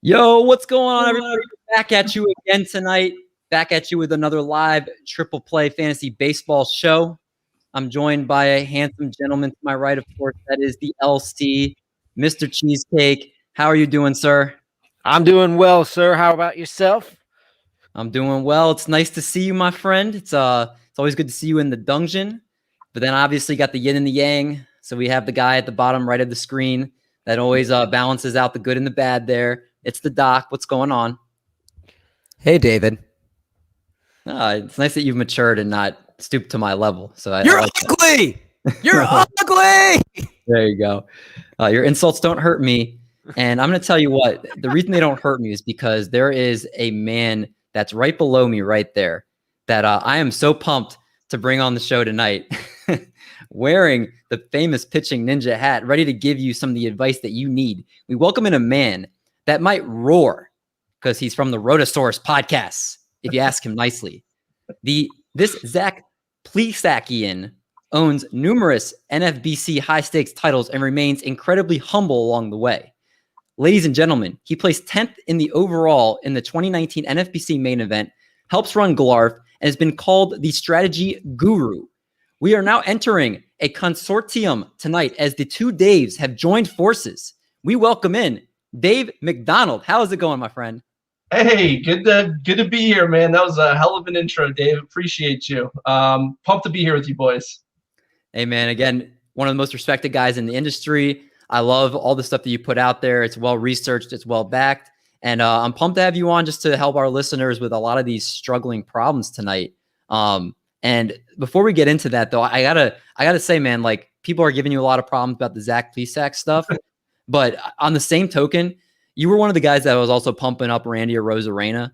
Yo, what's going on, everybody? Back at you again tonight. Back at you with another live triple play fantasy baseball show. I'm joined by a handsome gentleman to my right, of course. That is the LC, Mr. Cheesecake. How are you doing, sir? I'm doing well, sir. How about yourself? I'm doing well. It's nice to see you, my friend. It's always good to see you in the dungeon. But then obviously got the yin and the yang. So we have the guy at the bottom right of the screen that always balances out the good and the bad there. It's the doc. What's going on? Hey, David. It's nice that you've matured and not stooped to my level. So You're ugly. You're ugly. There you go. Your insults don't hurt me. And I'm going to tell you what, the reason they don't hurt me is because there is a man that's right below me right there that I am so pumped to bring on the show tonight, wearing the famous pitching ninja hat, ready to give you some of the advice that you need. We welcome in a man that might roar because he's from the Rotosaurus podcast, if you ask him nicely. This Zach Plesakian owns numerous NFBC high-stakes titles and remains incredibly humble along the way. Ladies and gentlemen, he placed 10th in the overall in the 2019 NFBC main event, helps run Glarf, and has been called the strategy guru. We are now entering a consortium tonight as the two Daves have joined forces. We welcome in Dave McDonald. How is it going, my friend? Hey, good to be here, man. That was a hell of an intro, Dave. Appreciate you. Pumped to be here with you boys. Hey, man. Again, one of the most respected guys in the industry. I love all the stuff that you put out there. It's well researched. It's well backed. And I'm pumped to have you on just to help our listeners with a lot of these struggling problems tonight. And before we get into that, though, I gotta say, man, like, people are giving you a lot of problems about the Zach Plesac stuff. But on the same token, you were one of the guys that was also pumping up Randy Arozarena.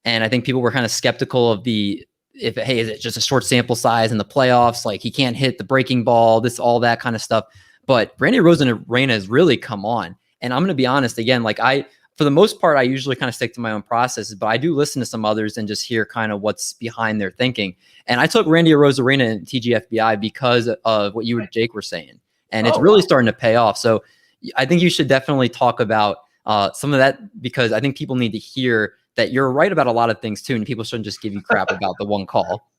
And I think people were kind of skeptical of is it just a short sample size in the playoffs? Like, he can't hit the breaking ball, all that kind of stuff. But Randy Arozarena has really come on. And I'm going to be honest, again, like, for the most part, I usually kind of stick to my own processes, but I do listen to some others and just hear kind of what's behind their thinking. And I took Randy Arozarena in TGFBI because of what you and Jake were saying. And it's really starting to pay off. So I think you should definitely talk about some of that, because I think people need to hear that you're right about a lot of things too, and people shouldn't just give you crap about the one call.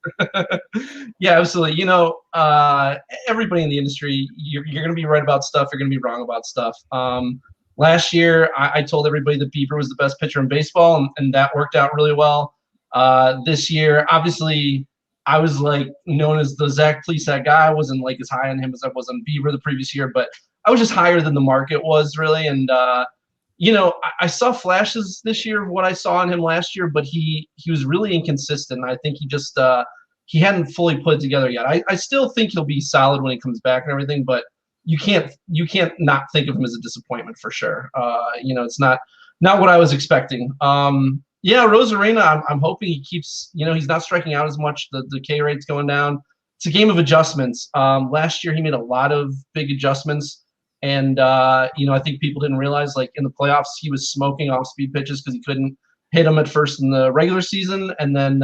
Yeah, absolutely. You know, everybody in the industry, you're going to be right about stuff. You're going to be wrong about stuff. Last year, I told everybody that Bieber was the best pitcher in baseball, and that worked out really well. This year, obviously, I was like known as the Zach Plesac guy. I wasn't like as high on him as I was on Bieber the previous year, but I was just higher than the market was really. And you know, I saw flashes this year of what I saw in him last year, but he was really inconsistent. I think he just he hadn't fully put it together yet. I still think he'll be solid when he comes back and everything, but you can't not think of him as a disappointment for sure. You know, it's not what I was expecting. Yeah, Arozarena, I'm hoping he keeps, you know, he's not striking out as much. The K rate's going down. It's a game of adjustments. Last year he made a lot of big adjustments. And, you know, I think people didn't realize, like, in the playoffs, he was smoking off-speed pitches because he couldn't hit them at first in the regular season. And then,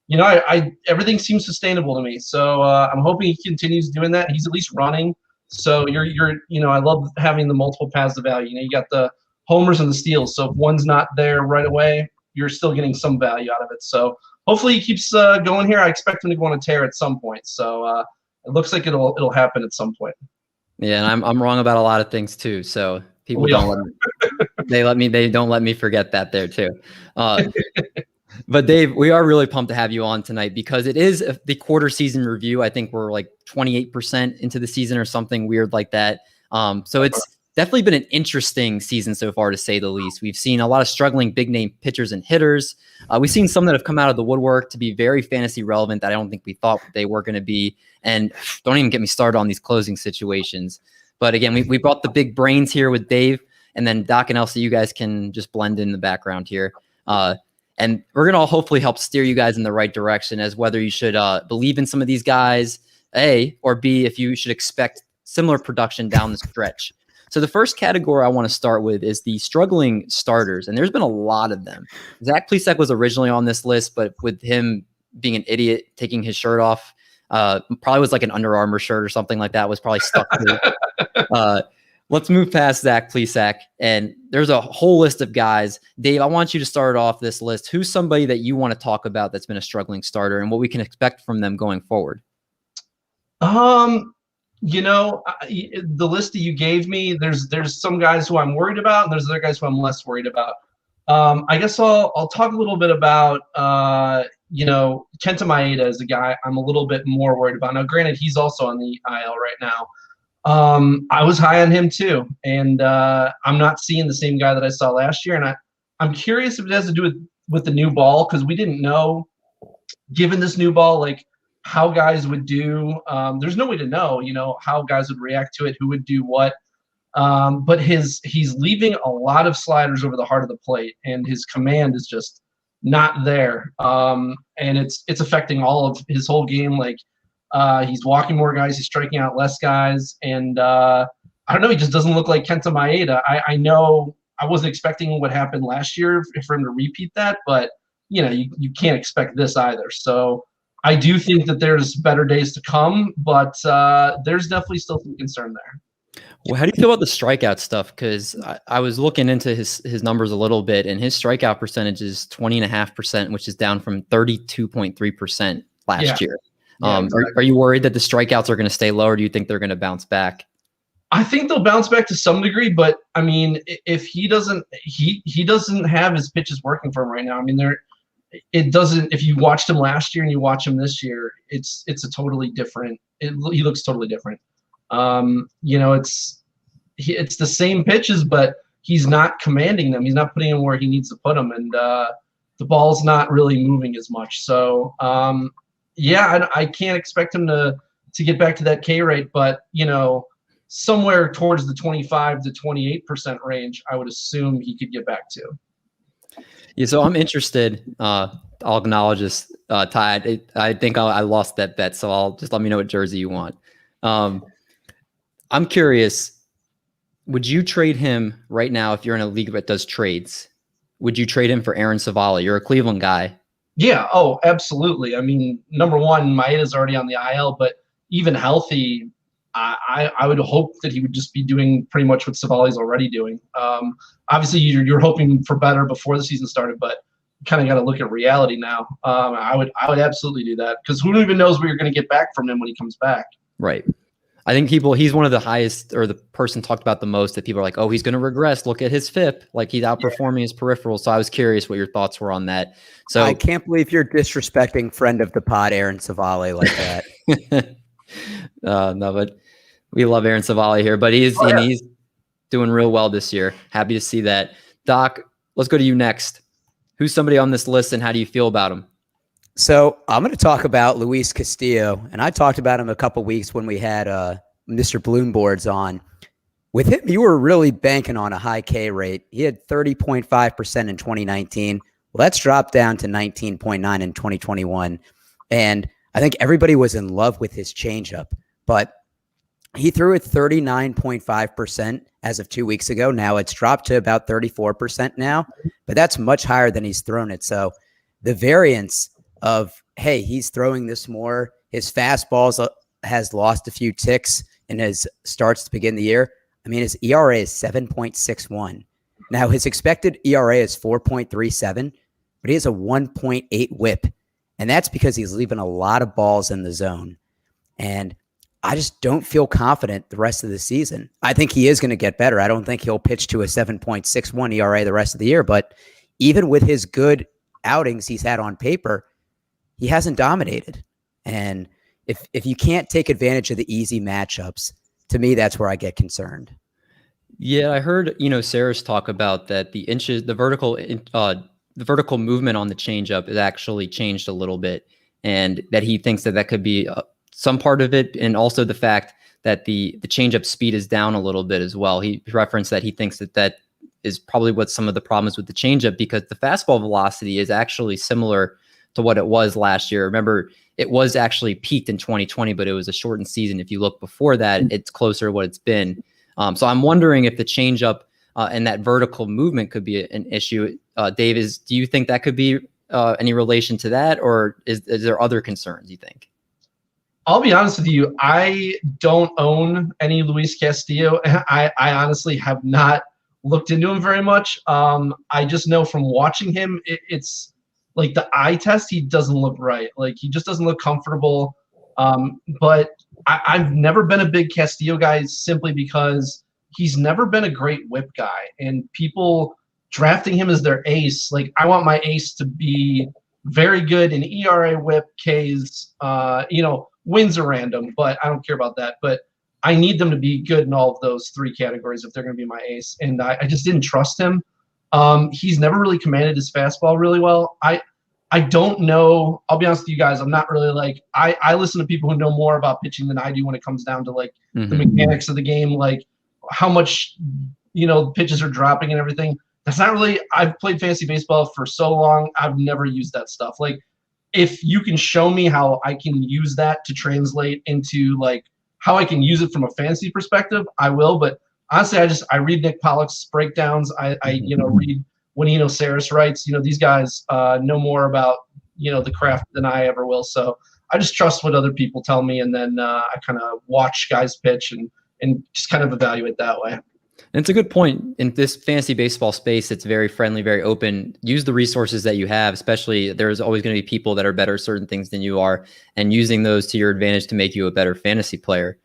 you know, everything seems sustainable to me. So I'm hoping he continues doing that. He's at least running. So you're you know, I love having the multiple paths to value. You know, you got the homers and the steals. So if one's not there right away, you're still getting some value out of it. So hopefully he keeps going here. I expect him to go on a tear at some point. So it looks like it'll happen at some point. Yeah, and I'm wrong about a lot of things too. So people they don't let me forget that there too. But Dave, we are really pumped to have you on tonight because it is the quarter season review. I think we're like 28% into the season or something weird like that. So it's definitely been an interesting season so far, to say the least. We've seen a lot of struggling big name pitchers and hitters. We've seen some that have come out of the woodwork to be very fantasy relevant that I don't think we thought they were going to be. And don't even get me started on these closing situations. But again, we brought the big brains here with Dave, and then Doc and Elsie, you guys can just blend in the background here. And we're going to hopefully help steer you guys in the right direction as whether you should believe in some of these guys, A, or B, if you should expect similar production down the stretch. So the first category I want to start with is the struggling starters, and there's been a lot of them. Zach Plesac was originally on this list, but with him being an idiot, taking his shirt off, probably was like an Under Armour shirt or something like that, was probably stuck to Let's move past Zach Plesac, and there's a whole list of guys. Dave, I want you to start off this list. Who's somebody that you want to talk about that's been a struggling starter, and what we can expect from them going forward? You know, the list that you gave me, there's some guys who I'm worried about, and there's other guys who I'm less worried about. I guess I'll talk a little bit about you know, Kenta Maeda is a guy I'm a little bit more worried about. Now, granted, he's also on the IL right now. I was high on him too, and I'm not seeing the same guy that I saw last year, and I'm curious if it has to do with the new ball, because we didn't know, given this new ball, like how guys would do. There's no way to know, you know, how guys would react to it, who would do what. But he's leaving a lot of sliders over the heart of the plate, and his command is just not there. And it's affecting all of his whole game. Like he's walking more guys, he's striking out less guys, and I don't know. He just doesn't look like Kenta Maeda. I know I wasn't expecting what happened last year for him to repeat that, but you know, you can't expect this either. So I do think that there's better days to come, but there's definitely still some concern there. Well, how do you feel about the strikeout stuff? Because I was looking into his numbers a little bit, and his strikeout percentage is 20.5%, which is down from 32.3% last year. Yeah, exactly. Are you worried that the strikeouts are going to stay low, or do you think they're going to bounce back? I think they'll bounce back to some degree, but I mean, if he doesn't have his pitches working for him right now. I mean, it doesn't. If you watched him last year and you watch him this year, it's a totally different. He looks totally different. You know, it's the same pitches, but he's not commanding them. He's not putting them where he needs to put them, and the ball's not really moving as much. So yeah, I can't expect him to get back to that K rate, but you know, somewhere towards the 25 to 28% range, I would assume he could get back to. Yeah, so I'm interested. I'll acknowledge this, Ty. I think I lost that bet, so I'll just let me know what jersey you want. I'm curious. Would you trade him right now if you're in a league that does trades? Would you trade him for Aaron Savali? You're a Cleveland guy. Yeah. Oh, absolutely. I mean, number one, Maeda's already on the IL, but even healthy, I would hope that he would just be doing pretty much what Savali's already doing. Obviously, you're hoping for better before the season started, but you kind of got to look at reality now. I would absolutely do that, because who even knows what you're going to get back from him when he comes back. Right. I think he's one of the highest, or the person talked about the most, that people are like, oh, he's going to regress. Look at his FIP. Like, he's outperforming his peripherals. So I was curious what your thoughts were on that. So I can't believe you're disrespecting friend of the pod, Aaron Savali, like that. No, but we love Aaron Savali here, but he's doing real well this year. Happy to see that. Doc, let's go to you next. Who's somebody on this list, and how do you feel about him? So I'm going to talk about Luis Castillo, and I talked about him a couple weeks when we had Mr. Bloomboards on. With him, you were really banking on a high K rate. He had 30.5% in 2019. Well, that's dropped down to 19.9 in 2021. And I think everybody was in love with his changeup, but he threw it 39.5% as of 2 weeks ago. Now it's dropped to about 34% now, but that's much higher than he's thrown it. So the variance of, hey, he's throwing this more, his fastballs has lost a few ticks in his starts to begin the year. I mean, his ERA is 7.61. Now his expected ERA is 4.37, but he has a 1.8 whip. And that's because he's leaving a lot of balls in the zone. And I just don't feel confident the rest of the season. I think he is going to get better. I don't think he'll pitch to a 7.61 ERA the rest of the year, but even with his good outings he's had on paper, he hasn't dominated. And if you can't take advantage of the easy matchups, to me, that's where I get concerned. Yeah, I heard, Sarah's talk about that the vertical movement on the changeup is actually changed a little bit, and that he thinks that could be some part of it, and also the fact that the changeup speed is down a little bit as well. He referenced that he thinks that is probably what some of the problems with the changeup, because the fastball velocity is actually similar to what it was last year. Remember, it was actually peaked in 2020, but it was a shortened season. If you look before that, it's closer to what it's been. So I'm wondering if the changeup and that vertical movement could be an issue. Dave, do you think that could be any relation to that, or is there other concerns, you think? I'll be honest with you. I don't own any Luis Castillo. I honestly have not looked into him very much. I just know from watching him, it's like the eye test. He doesn't look right. Like he just doesn't look comfortable. But I've never been a big Castillo guy simply because he's never been a great whip guy. And people drafting him as their ace, like I want my ace to be very good in ERA, whip, Ks, wins are random, but I don't care about that. But I need them to be good in all of those three categories if they're going to be my ace. And I just didn't trust him. He's never really commanded his fastball really well. I don't know. I'll be honest with you guys. I'm not really like I listen to people who know more about pitching than I do when it comes down to like the mechanics of the game, like how much pitches are dropping and everything. That's not really. I've played fantasy baseball for so long. I've never used that stuff. Like if you can show me how I can use that to translate into like how I can use it from a fantasy perspective, I will. But honestly, I read Nick Pollock's breakdowns. I read what Eugenio Suarez writes. These guys know more about the craft than I ever will. So I just trust what other people tell me, and then I kind of watch guys pitch and just kind of evaluate that way. And it's a good point. In this fantasy baseball space, it's very friendly, very open. Use the resources that you have, especially there's always going to be people that are better at certain things than you are, and using those to your advantage to make you a better fantasy player.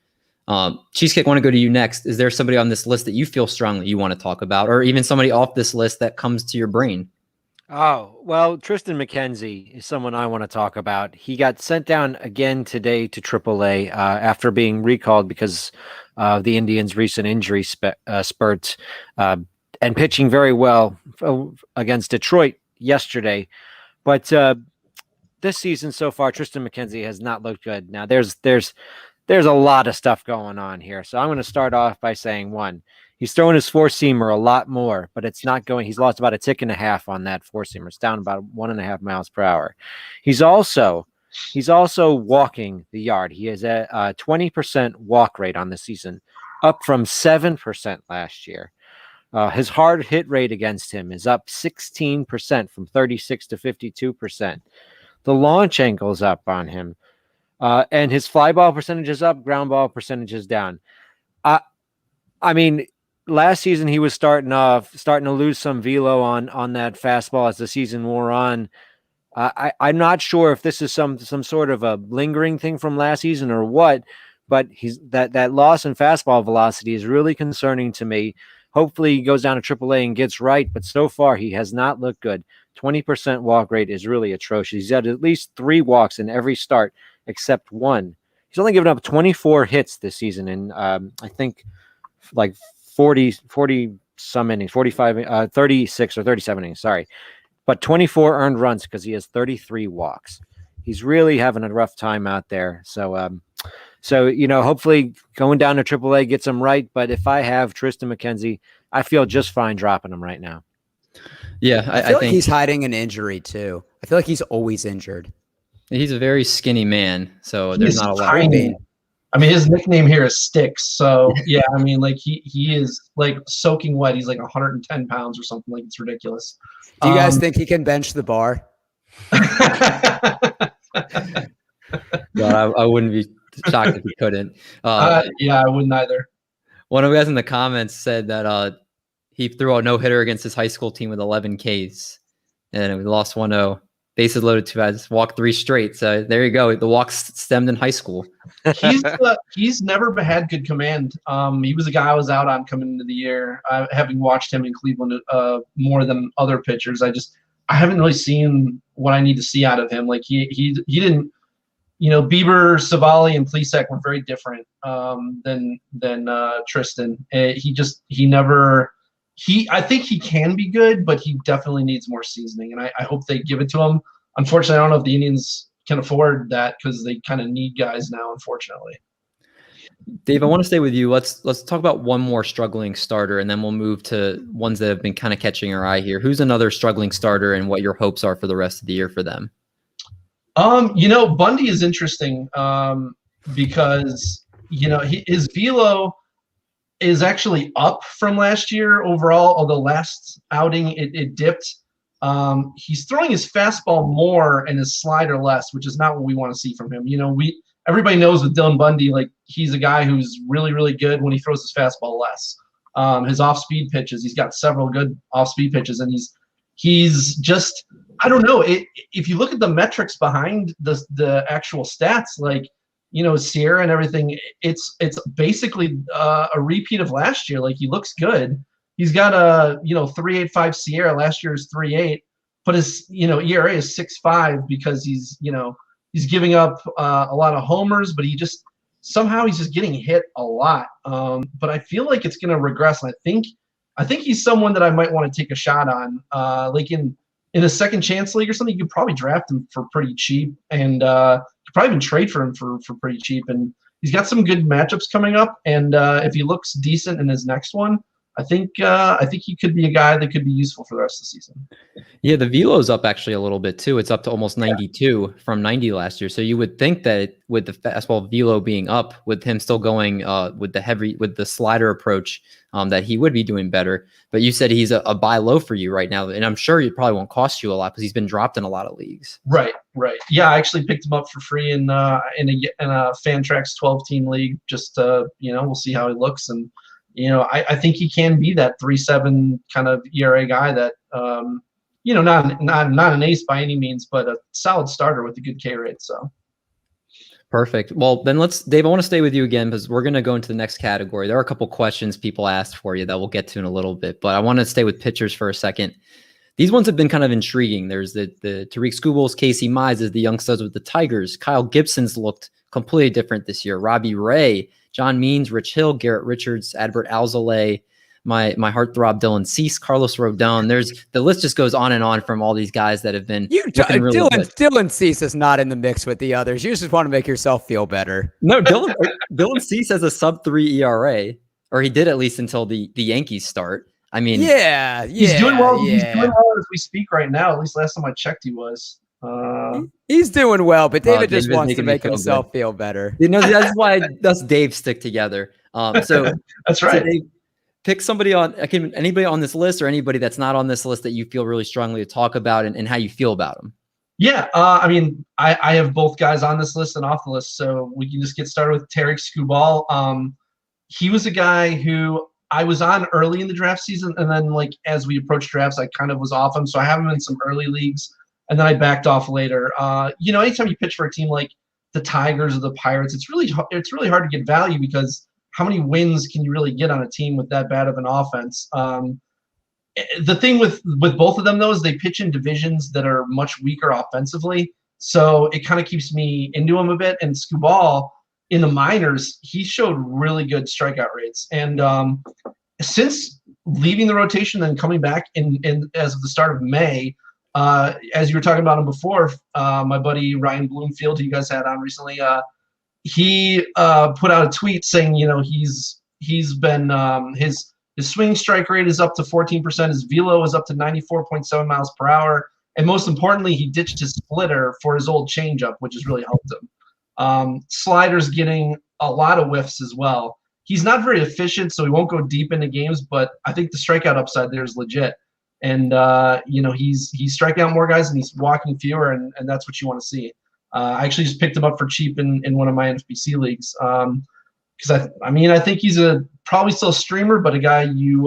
Cheesecake, I want to go to you next. Is there somebody on this list that you feel strongly you want to talk about, or even somebody off this list that comes to your brain? Oh, well, Tristan Mckenzie is someone I want to talk about. He got sent down again today to AAA after being recalled because of the Indians' recent injury spurt and pitching very well against Detroit yesterday. But this season so far, Tristan Mckenzie has not looked good. Now, there's a lot of stuff going on here. So I'm going to start off by saying, one, he's throwing his four-seamer a lot more, but it's not going. He's lost about a tick and a half on that four-seamer. It's down about 1.5 miles per hour. He's also walking the yard. He has a 20% walk rate on the season, up from 7% last year. His hard hit rate against him is up 16% from 36 to 52%. The launch angle is up on him. And his fly ball percentage is up, ground ball percentage is down. I mean, last season he was starting to lose some velo on that fastball as the season wore on. I'm not sure if this is some sort of a lingering thing from last season or what, but that loss in fastball velocity is really concerning to me. Hopefully he goes down to AAA and gets right, but so far he has not looked good. 20% walk rate is really atrocious. He's had at least 3 walks in every start except one. He's only given up 24 hits this season, and I think like 40 some innings, 45, 36 or 37 innings, sorry. But 24 earned runs because he has 33 walks. He's really having a rough time out there. So hopefully going down to AAA gets him right. But if I have Tristan Mckenzie, I feel just fine dropping him right now. Yeah, I feel like he's hiding an injury too. I feel like he's always injured. He's a very skinny man, so there's not a lot. I mean, his nickname here is Sticks. So yeah, I mean, like he is like soaking wet. He's like 110 pounds or something. Like it's ridiculous. Do you guys think he can bench the bar? God, I wouldn't be shocked if he couldn't. Yeah, I wouldn't either. One of you guys in the comments said that he threw a no-hitter against his high school team with 11 Ks, and we lost 1-0. Bases loaded 2 guys, walked 3 straight. So there you go. The walks stemmed in high school. He's never had good command. He was a guy I was out on coming into the year, having watched him in Cleveland more than other pitchers. I haven't really seen what I need to see out of him. Like he didn't. Bieber, Savali, and Plesac were very different than Tristan. I think he can be good, but he definitely needs more seasoning, and I hope they give it to him. Unfortunately, I don't know if the Indians can afford that because they kind of need guys now, unfortunately. Dave, I want to stay with you. Let's talk about one more struggling starter, and then we'll move to ones that have been kind of catching our eye here. Who's another struggling starter, and what your hopes are for the rest of the year for them? Bundy is interesting because his velo is actually up from last year overall, although last outing it dipped. He's throwing his fastball more and his slider less, which is not what we want to see from him. everybody knows with Dylan Bundy, like he's a guy who's really, really good when he throws his fastball less. His off-speed pitches, he's got several good off-speed pitches, and he's just, I don't know. If you look at the metrics behind the actual stats, like, you know, Sierra and everything, it's basically a repeat of last year. Like, he looks good. He's got a, you know, 3.85 Sierra. Last year's 3.8, but his, you know, ERA is 6.5 because he's, you know, he's giving up a lot of homers, but somehow he's just getting hit a lot. But I feel like it's going to regress, and I think he's someone that I might want to take a shot on. Like in a second chance league or something, you could probably draft him for pretty cheap, and you could probably even trade for him for pretty cheap. And he's got some good matchups coming up, and if he looks decent in his next one, I think he could be a guy that could be useful for the rest of the season. Yeah, the velo's up actually a little bit too. It's up to almost 92 from 90 last year. So you would think that with the fastball velo being up, with him still going with the slider approach, that he would be doing better. But you said he's a buy low for you right now, and I'm sure it probably won't cost you a lot because he's been dropped in a lot of leagues. Right. Yeah, I actually picked him up for free in a Fantrax 12-team league. Just you know, we'll see how he looks, and you know, I think he can be that 3.7 kind of ERA guy that, you know, not an ace by any means, but a solid starter with a good K rate. So perfect. Well, then Dave, I want to stay with you again because we're going to go into the next category. There are a couple questions people asked for you that we'll get to in a little bit, but I want to stay with pitchers for a second. These ones have been kind of intriguing. There's the Tariq Skubals, Casey Mizes, the young studs with the Tigers. Kyle Gibson's looked completely different this year. Robbie Ray, John Means, Rich Hill, Garrett Richards, Adbert Alzolay, my heartthrob Dylan Cease, Carlos Rodon. The list just goes on and on from all these guys that have been looking really good. Dylan Cease is not in the mix with the others. You just want to make yourself feel better. No, Dylan Cease has a sub-3 ERA, or he did at least until the Yankees start. I mean, yeah, he's doing well. Yeah. He's doing well as we speak right now. At least last time I checked, he was. He's doing well, but David just wants to make himself feel better. You know, that's why us Dave stick together. So that's right. So Dave, pick somebody anybody on this list or anybody that's not on this list that you feel really strongly to talk about and how you feel about them. Yeah, I mean, I have both guys on this list and off the list, so we can just get started with Tariq Skubal. He was a guy who I was on early in the draft season, and then like as we approached drafts, I kind of was off him. So I have him in some early leagues, and then I backed off later. You know, anytime you pitch for a team like the Tigers or the Pirates, it's really hard to get value because how many wins can you really get on a team with that bad of an offense? The thing with both of them though is they pitch in divisions that are much weaker offensively, so it kind of keeps me into them a bit. And Skubal in the minors, he showed really good strikeout rates, and since leaving the rotation and coming back in as of the start of May, as you were talking about him before, my buddy Ryan Bloomfield, who you guys had on recently, he put out a tweet saying, you know, he's been his swing strike rate is up to 14%, his velo is up to 94.7 miles per hour, and most importantly, he ditched his splitter for his old changeup, which has really helped him. Slider's getting a lot of whiffs as well. He's not very efficient, so he won't go deep into games, but I think the strikeout upside there is legit. And, you know, he's striking out more guys and he's walking fewer, and that's what you want to see. I actually just picked him up for cheap in one of my NFBC leagues. Because I think he's probably still a streamer, but a guy you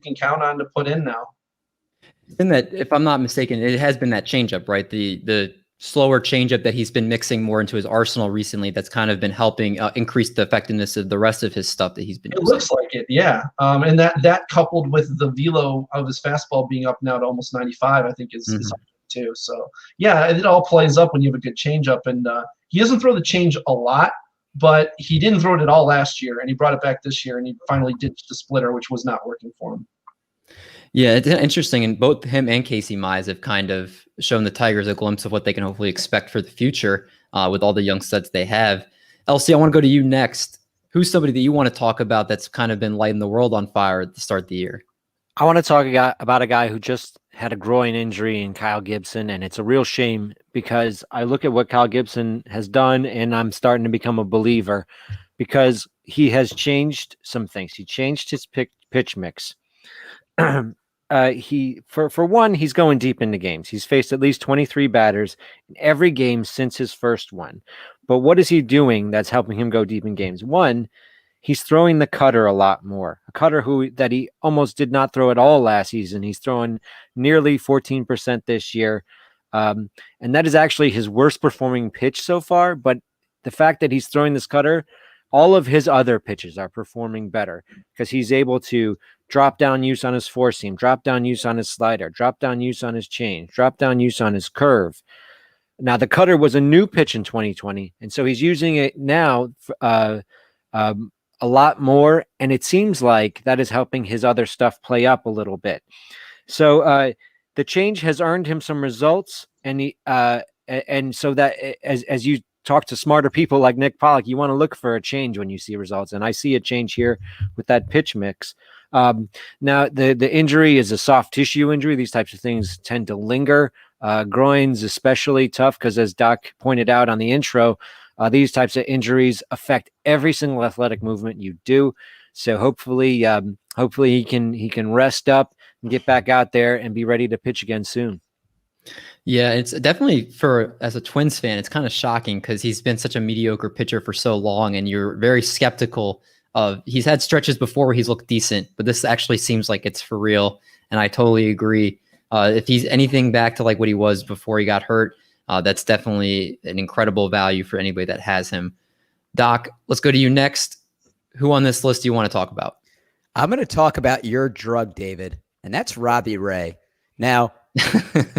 can count on to put in now. In that, if I'm not mistaken, it has been that changeup, right? The slower changeup that he's been mixing more into his arsenal recently. That's kind of been helping increase the effectiveness of the rest of his stuff that he's been using. It looks like it, yeah. And that coupled with the velo of his fastball being up now to almost 95, I think is up too. So yeah, it all plays up when you have a good changeup. And he doesn't throw the change a lot, but he didn't throw it at all last year, and he brought it back this year, and he finally ditched the splitter, which was not working for him. Yeah, it's interesting, and both him and Casey Mize have kind of shown the Tigers a glimpse of what they can hopefully expect for the future with all the young studs they have. Elsie, I want to go to you next. Who's somebody that you want to talk about that's kind of been lighting the world on fire at the start of the year? I want to talk about a guy who just had a groin injury in Kyle Gibson, and it's a real shame because I look at what Kyle Gibson has done, and I'm starting to become a believer because he has changed some things. He changed his pitch mix. For one, he's going deep into games. He's faced at least 23 batters in every game since his first one. But what is he doing that's helping him go deep in games? One, he's throwing the cutter a lot more. A cutter that he almost did not throw at all last season. He's throwing nearly 14% this year. And that is actually his worst performing pitch so far. But the fact that he's throwing this cutter, all of his other pitches are performing better because he's able to drop down use on his four seam, drop down use on his slider, drop down use on his change, drop down use on his curve. Now, the cutter was a new pitch in 2020, and so he's using it now a lot more, and it seems like that is helping his other stuff play up a little bit. So the change has earned him some results, and so that as you talk to smarter people like Nick Pollock, you want to look for a change when you see results, and I see a change here with that pitch mix. Now, the injury is a soft tissue injury. These types of things tend to linger. Groins especially tough because, as Doc pointed out on the intro, these types of injuries affect every single athletic movement you do. So hopefully he can rest up and get back out there and be ready to pitch again soon. Yeah, it's definitely as a Twins fan, it's kind of shocking because he's been such a mediocre pitcher for so long, and you're very skeptical of. He's had stretches before where he's looked decent, but this actually seems like it's for real, and I totally agree. If he's anything back to like what he was before he got hurt, that's definitely an incredible value for anybody that has him. Doc, let's go to you next. Who on this list do you want to talk about? I'm going to talk about your drug, David, and that's Robbie Ray. Now,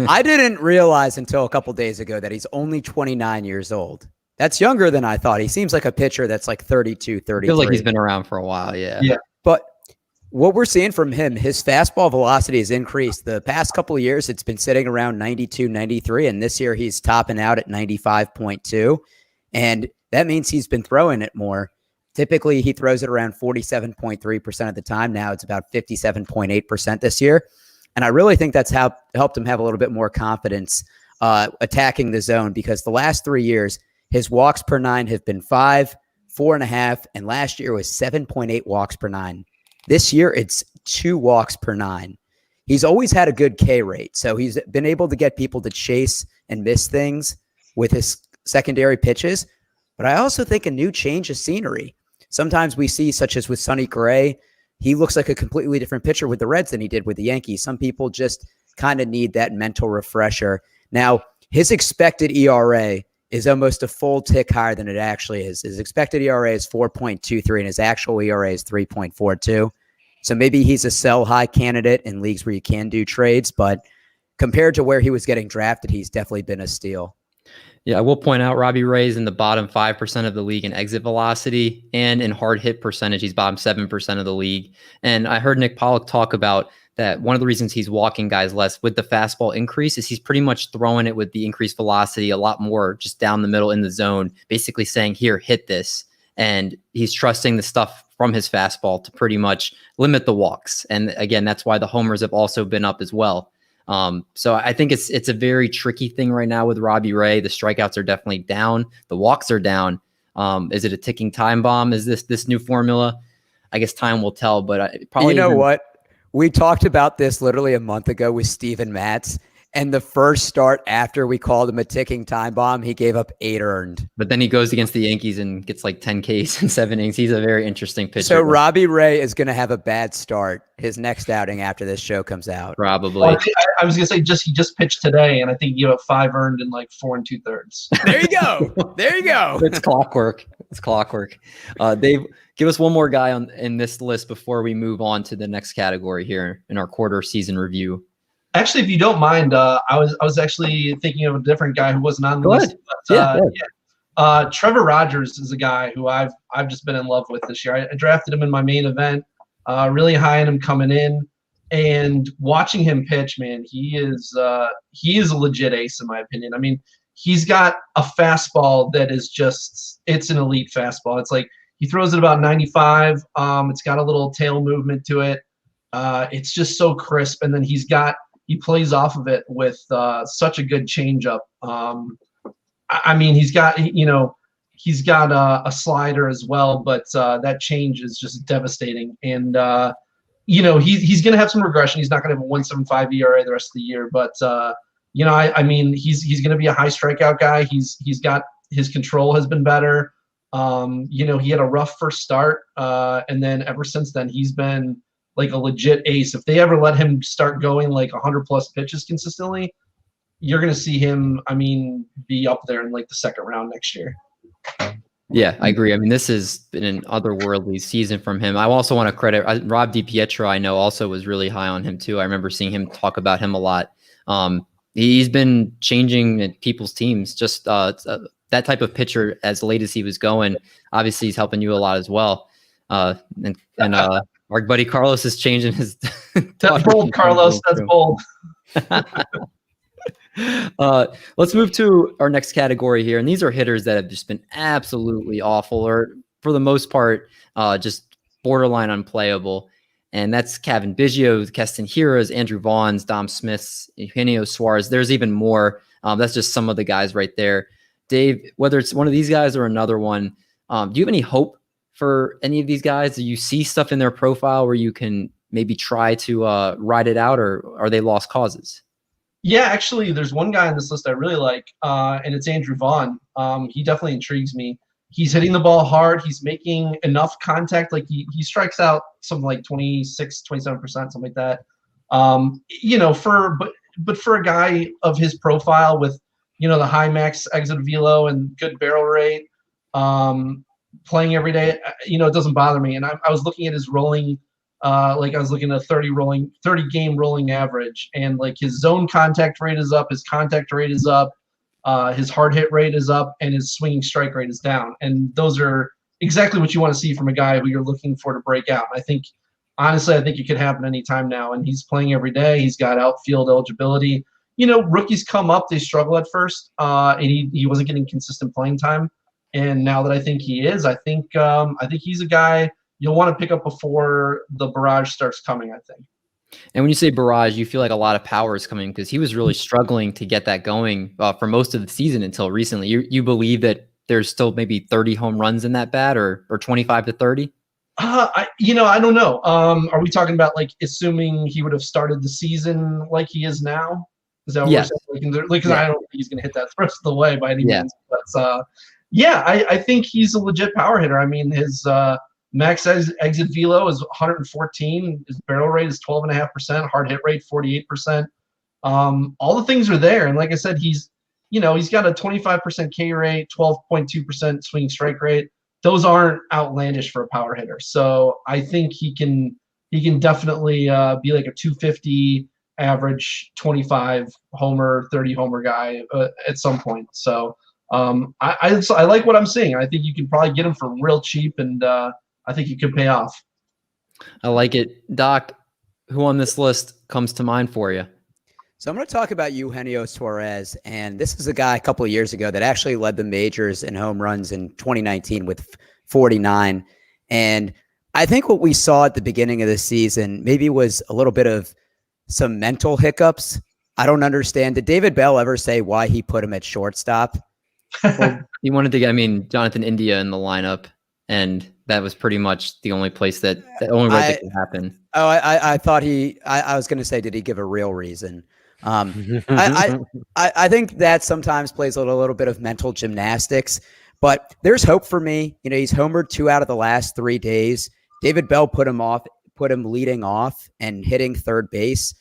I didn't realize until a couple days ago that he's only 29 years old. That's younger than I thought. He seems like a pitcher that's like 32, 33. Feels like he's been around for a while, yeah. Yeah, but what we're seeing from him, his fastball velocity has increased. The past couple of years, it's been sitting around 92, 93, and this year he's topping out at 95.2, and that means he's been throwing it more. Typically, he throws it around 47.3% of the time. Now it's about 57.8% this year. And I really think that's helped him have a little bit more confidence attacking the zone, because the last 3 years, his walks per nine have been 5, 4.5, and last year was 7.8 walks per nine. This year, it's 2 walks per nine. He's always had a good K rate, so he's been able to get people to chase and miss things with his secondary pitches. But I also think a new change of scenery. Sometimes we see, such as with Sonny Gray, he looks like a completely different pitcher with the Reds than he did with the Yankees. Some people just kind of need that mental refresher. Now, his expected ERA is almost a full tick higher than it actually is. His expected ERA is 4.23, and his actual ERA is 3.42. So maybe he's a sell-high candidate in leagues where you can do trades, but compared to where he was getting drafted, he's definitely been a steal. Yeah, I will point out Robbie Ray is in the bottom 5% of the league in exit velocity, and in hard hit percentage, he's bottom 7% of the league. And I heard Nick Pollock talk about that one of the reasons he's walking guys less with the fastball increase is he's pretty much throwing it with the increased velocity a lot more just down the middle in the zone, basically saying, here, hit this. And he's trusting the stuff from his fastball to pretty much limit the walks. And again, that's why the homers have also been up as well. So I think it's a very tricky thing right now with Robbie Ray. The strikeouts are definitely down. The walks are down. Is it a ticking time bomb? Is this new formula? I guess time will tell, but probably. You know what? We talked about this literally a month ago with Steven Matz, and the first start after we called him a ticking time bomb, he gave up 8 earned. But then he goes against the Yankees and gets like 10 Ks in 7 innings. He's a very interesting pitcher. So Robbie Ray is going to have a bad start his next outing after this show comes out. Probably. Well, I was going to say he just pitched today, and I think he gave up 5 earned in like 4 2/3. There you go. There you go. It's clockwork. It's clockwork. Dave, give us one more guy in this list before we move on to the next category here in our quarter season review. Actually, if you don't mind, I was actually thinking of a different guy who wasn't on the list. But, Trevor Rogers is a guy who I've just been in love with this year. I drafted him in my main event, really high on him coming in, and watching him pitch, man, he is a legit ace in my opinion. I mean, he's got a fastball that is it's an elite fastball. It's like he throws it about 95. It's got a little tail movement to it. It's just so crisp, and then he plays off of it with such a good changeup. I mean, he's got a slider as well, but that change is just devastating. And he's going to have some regression. He's not going to have a 1.75 ERA the rest of the year, but I mean, he's going to be a high strikeout guy. He's got His control has been better. You know, he had a rough first start, and then ever since then, he's been like a legit ace. If they ever let him start going like 100 plus pitches consistently, you're going to see him, I mean, be up there in like the second round next year. Yeah, I agree. I mean, this has been an otherworldly season from him. I also want to credit Rob DiPietro. I know also was really high on him too. I remember seeing him talk about him a lot. He's been changing people's teams. Just that type of pitcher, as late as he was going, obviously he's helping you a lot as well. And our buddy Carlos is changing his. That's bold, Carlos. That's bold. Let's move to our next category here, and these are hitters that have just been absolutely awful, or for the most part, just borderline unplayable. And that's Kevin Biggio, Keston Hiura's, Andrew Vaughn's, Dom Smith's, Eugenio Suarez. There's even more. That's just some of the guys right there. Dave, whether it's one of these guys or another one, do you have any hope for any of these guys? Do you see stuff in their profile where you can maybe try to ride it out, or are they lost causes? Yeah, actually, there's one guy on this list I really like, and it's Andrew Vaughn. He definitely intrigues me. He's hitting the ball hard. He's making enough contact. Like he strikes out something like 26, 27%, something like that. You know, but for a guy of his profile with, you know, the high max exit velo and good barrel rate, playing every day, you know, it doesn't bother me. And I was looking at his rolling, like I was looking at 30 game rolling average, and like his zone contact rate is up, his contact rate is up, his hard hit rate is up, and his swinging strike rate is down. And those are exactly what you want to see from a guy who you're looking for to break out. I think, honestly, I think it could happen anytime now. And he's playing every day. He's got outfield eligibility. You know, rookies come up, they struggle at first, and he wasn't getting consistent playing time. And now that I think he is, I think he's a guy you'll want to pick up before the barrage starts coming, I think. And when you say barrage, you feel like a lot of power is coming, because he was really struggling to get that going for most of the season until recently. You believe that there's still maybe 30 home runs in that bat, or 25 to 30? I don't know. Are we talking about like assuming he would have started the season like he is now? Is that what we're saying? Because I don't think he's going to hit that the rest of the way by any means. But I think he's a legit power hitter. I mean, his max exit velo is 114. His barrel rate is 12.5%. Hard hit rate 48%. All the things are there, and like I said, he's got a 25% K rate, 12.2% swing strike rate. Those aren't outlandish for a power hitter. So I think he can definitely be like a 250 average, 25 homer, 30 homer guy at some point. So I like what I'm seeing. I think you can probably get him for real cheap, and I think he could pay off. I like it. Doc, who on this list comes to mind for you? So I'm going to talk about Eugenio Suarez, and this is a guy a couple of years ago that actually led the majors in home runs in 2019 with 49. And I think what we saw at the beginning of the season maybe was a little bit of some mental hiccups. I don't understand. Did David Bell ever say why he put him at shortstop? Well, he wanted to get, Jonathan India in the lineup, and that was pretty much the only place that could happen. Oh, I thought I was going to say, did he give a real reason? I think that sometimes plays a little bit of mental gymnastics, but there's hope for me. You know, he's homered 2 out of the last 3 days. David Bell put him leading off and hitting third base.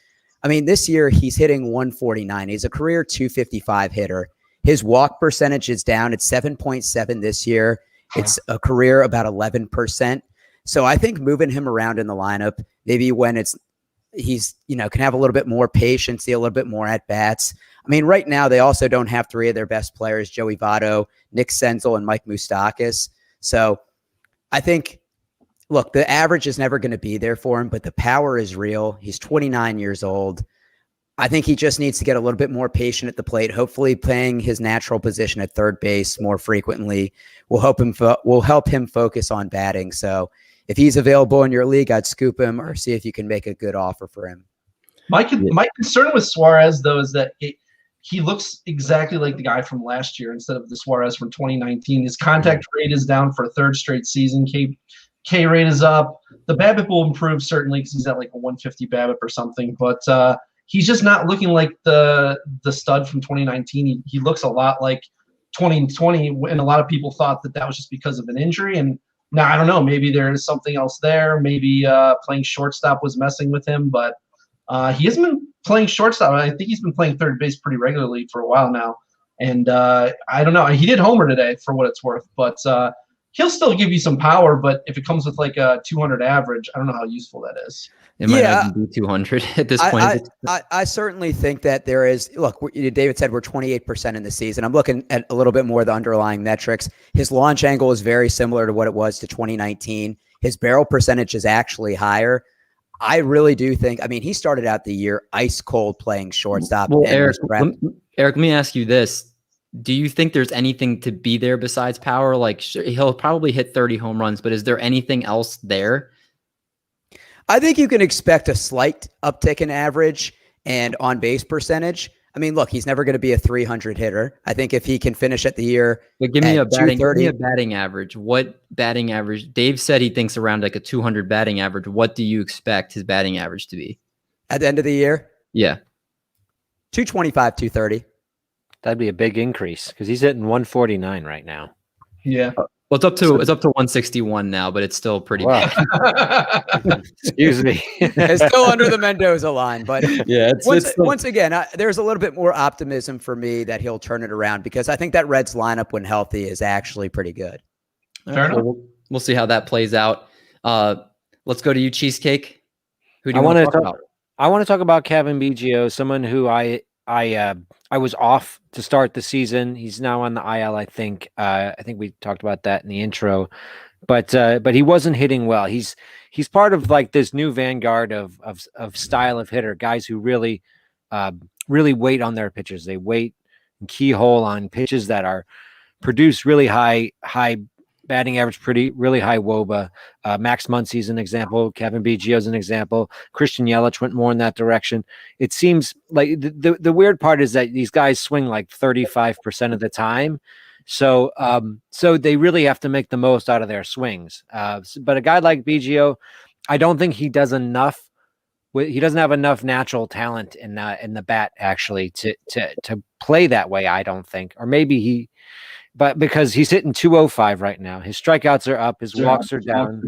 I mean, this year he's hitting 149. He's a career 255 hitter. His walk percentage is down. It's 7.7 this year. It's a career about 11%. So I think moving him around in the lineup, maybe when he's can have a little bit more patience, see a little bit more at bats. I mean, right now they also don't have 3 of their best players, Joey Votto, Nick Senzel, and Mike Moustakas. So I think, look, the average is never going to be there for him, but the power is real. He's 29 years old. I think he just needs to get a little bit more patient at the plate. Hopefully playing his natural position at third base more frequently will help him focus on batting. So if he's available in your league, I'd scoop him or see if you can make a good offer for him. My concern with Suarez, though, is that he looks exactly like the guy from last year instead of the Suarez from 2019. His contact rate is down for a third straight season. K rate is up. The BABIP will improve certainly because he's at like a 150 BABIP or something. But he's just not looking like the stud from 2019. He looks a lot like 2020, and a lot of people thought that was just because of an injury. And now I don't know, maybe there is something else there. Maybe playing shortstop was messing with him, but he hasn't been playing shortstop. I think he's been playing third base pretty regularly for a while now. And I don't know. He did homer today for what it's worth, but he'll still give you some power. But if it comes with like a 200 average, I don't know how useful that is. It might not even be 200 at this point. I certainly think that there is. Look, David said we're 28% in the season. I'm looking at a little bit more of the underlying metrics. His launch angle is very similar to what it was to 2019. His barrel percentage is actually higher. I really do think. I mean, he started out the year ice cold playing shortstop. Well, Eric, let me ask you this. Do you think there's anything to be there besides power? Like he'll probably hit 30 home runs, but is there anything else there? I think you can expect a slight uptick in average and on base percentage. I mean, look, he's never going to be a 300 hitter. I think if he can finish at the year, but give me a batting average. What batting average? Dave said he thinks around like a 200 batting average. What do you expect his batting average to be at the end of the year? Yeah, 225, 230. That'd be a big increase because he's hitting 149 right now. Yeah. Well, it's up to 161 now, but it's still pretty bad. Excuse me. It's still under the Mendoza line, but yeah. Once again, there's a little bit more optimism for me that he'll turn it around because I think that Reds lineup, when healthy, is actually pretty good. Fair enough. We'll see how that plays out. Let's go to you, Cheesecake. Who do you want to talk about? I want to talk about Kevin B Gio, someone who I was off to start the season. He's now on the IL, I think. I think we talked about that in the intro, but he wasn't hitting well. He's part of like this new vanguard of style of hitter, guys who really wait on their pitches. They wait and keyhole on pitches that are produce really high batting average, really high WOBA. Max Muncy's an example. Kevin B Gio's an example. Christian Yelich went more in that direction. It seems like the weird part is that these guys swing like 35% of the time. So they really have to make the most out of their swings. But a guy like B Gio, I don't think he does enough. He doesn't have enough natural talent in the bat actually to play that way. I don't think, or maybe but because he's hitting 205 right now, his strikeouts are up, his walks are down.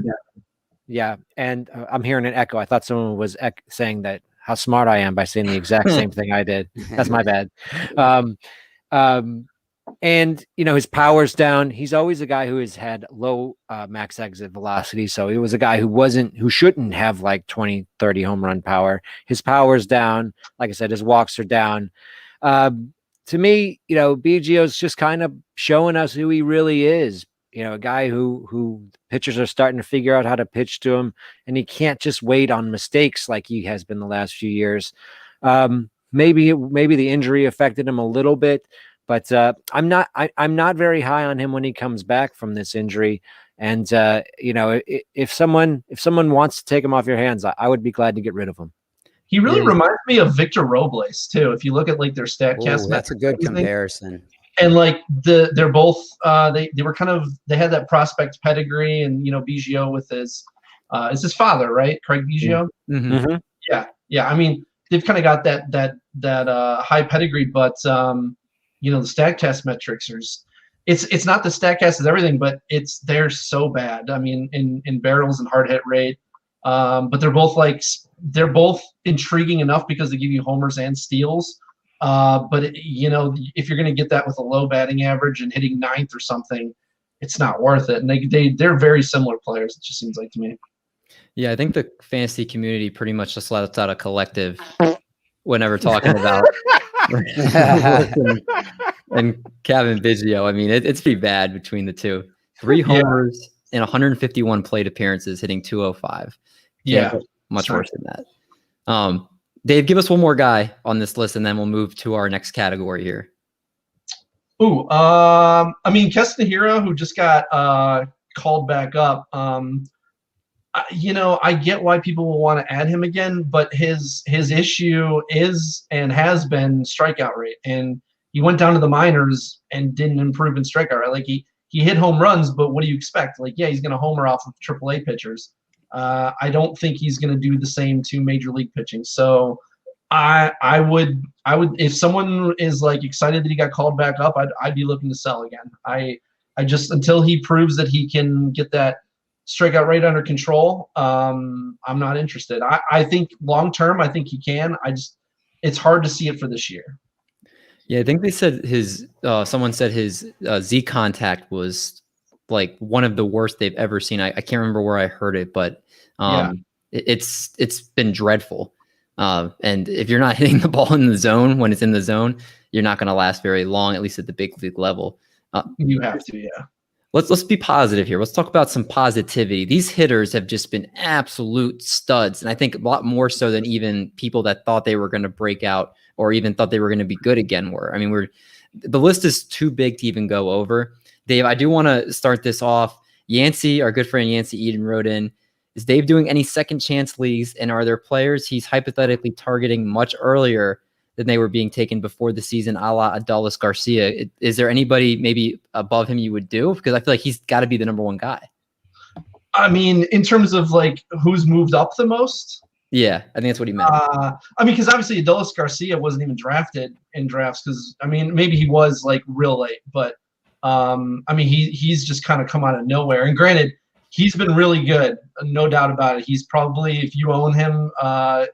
Yeah, and I'm hearing an echo. I thought someone was saying that how smart I am by saying the exact same thing I did. That's my bad. And his power's down. He's always a guy who has had low max exit velocity. So he was a guy who shouldn't have like 20, 30 home run power. His power's down. Like I said, his walks are down. To me, B Gio's just kind of showing us who he really is. A guy who pitchers are starting to figure out how to pitch to him, and he can't just wait on mistakes like he has been the last few years. Maybe the injury affected him a little bit, but I'm not very high on him when he comes back from this injury. And if someone wants to take him off your hands, I would be glad to get rid of him. He really reminds me of Victor Robles too. If you look at like their StatCast, that's a good comparison. And like they're both they had that prospect pedigree, and B Gio with his is his father, right? Craig B Gio. Mm-hmm. Yeah. I mean, they've kind of got that high pedigree, but the StatCast metrics are. It's not the StatCast is everything, but they're so bad. I mean, in barrels and hard hit rate. But they're both intriguing enough because they give you homers and steals. But if you're going to get that with a low batting average and hitting ninth or something, it's not worth it. And they're very similar players. It just seems like to me. Yeah, I think the fantasy community pretty much just lets out a collective whenever talking about and Kevin Biggio. I mean, it's pretty bad between the two. 3 homers and 151 plate appearances, hitting 205. Yeah, much worse than that. Dave, give us one more guy on this list, and then we'll move to our next category here. Ooh, I mean, Castillo, who just got called back up. I get why people will want to add him again, but his issue is and has been strikeout rate, and he went down to the minors and didn't improve in strikeout rate. Like he hit home runs, but what do you expect? Like, yeah, he's going to homer off of AAA pitchers. I don't think he's going to do the same to major league pitching. So I would if someone is like excited that he got called back up, I'd be looking to sell again. I just until he proves that he can get that strikeout rate under control, I'm not interested. I think long term, I think he can. It's hard to see it for this year. Yeah, I think they said someone said his Z contact was like one of the worst they've ever seen. I can't remember where I heard it, but it's been dreadful. And if you're not hitting the ball in the zone when it's in the zone, you're not going to last very long, at least at the big league level. You have to, yeah. Let's be positive here. Let's talk about some positivity. These hitters have just been absolute studs, and I think a lot more so than even people that thought they were going to break out or even thought they were going to be good again were. I mean, the list is too big to even go over. Dave, I do want to start this off. Yancey, our good friend Yancey Eden wrote in, is Dave doing any second chance leagues, and are there players he's hypothetically targeting much earlier than they were being taken before the season, a la Adolis Garcia? Is there anybody maybe above him you would do? Because I feel like he's got to be the number one guy. I mean, in terms of like who's moved up the most? Yeah, I think that's what he meant. I mean, because obviously Adolis Garcia wasn't even drafted in drafts because, I mean, maybe he was like real late, but I mean, he's just kind of come out of nowhere. And granted, he's been really good, no doubt about it. He's probably, if you own him,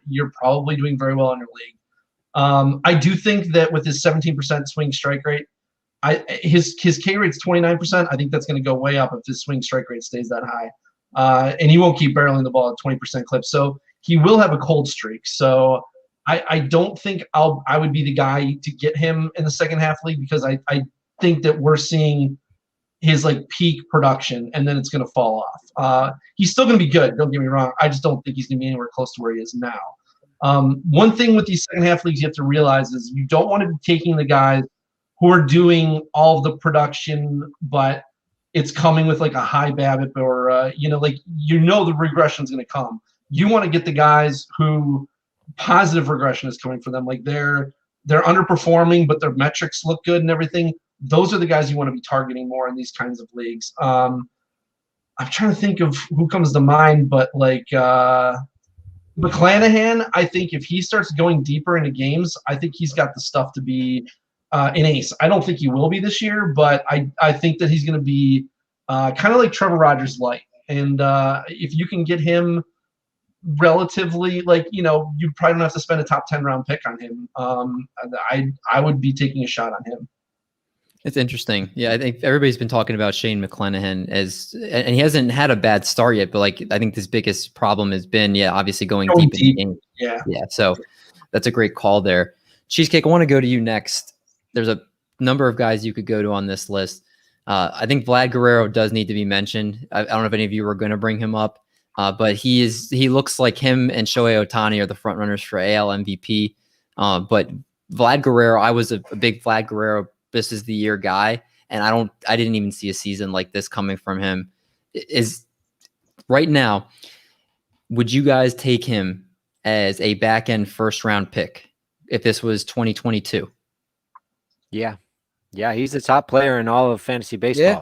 you're probably doing very well in your league. I do think that with his 17% swing strike rate, his K rate's 29%. I think that's going to go way up if his swing strike rate stays that high. And he won't keep barreling the ball at 20% clip. So he will have a cold streak. So I don't think I would be the guy to get him in the second half league because I think that we're seeing his like peak production and then it's going to fall off. He's still going to be good. Don't get me wrong. I just don't think he's going to be anywhere close to where he is now. One thing with these second half leagues you have to realize is you don't want to be taking the guys who are doing all of the production, but it's coming with like a high BABIP or, the regression is going to come. You want to get the guys who positive regression is coming for them. Like they're underperforming, but their metrics look good and everything. Those are the guys you want to be targeting more in these kinds of leagues. I'm trying to think of who comes to mind, but like McClanahan, I think if he starts going deeper into games, I think he's got the stuff to be an ace. I don't think he will be this year, but I think that he's going to be kind of like Trevor Rogers light. And if you can get him relatively, you probably don't have to spend a top 10 round pick on him. I would be taking a shot on him. It's interesting. Yeah, I think everybody's been talking about Shane McClanahan and he hasn't had a bad start yet, but I think his biggest problem has been, obviously going deep in the game. Yeah. So that's a great call there. Cheesecake, I want to go to you next. There's a number of guys you could go to on this list. I think Vlad Guerrero does need to be mentioned. I don't know if any of you were going to bring him up, but he looks like him and Shohei Ohtani are the front runners for AL MVP. But Vlad Guerrero, I was a big Vlad Guerrero this is the year guy, and I didn't even see a season like this coming from him. Is right now, would you guys take him as a back end first round pick if this was 2022? Yeah, he's the top player in all of fantasy baseball. Yeah.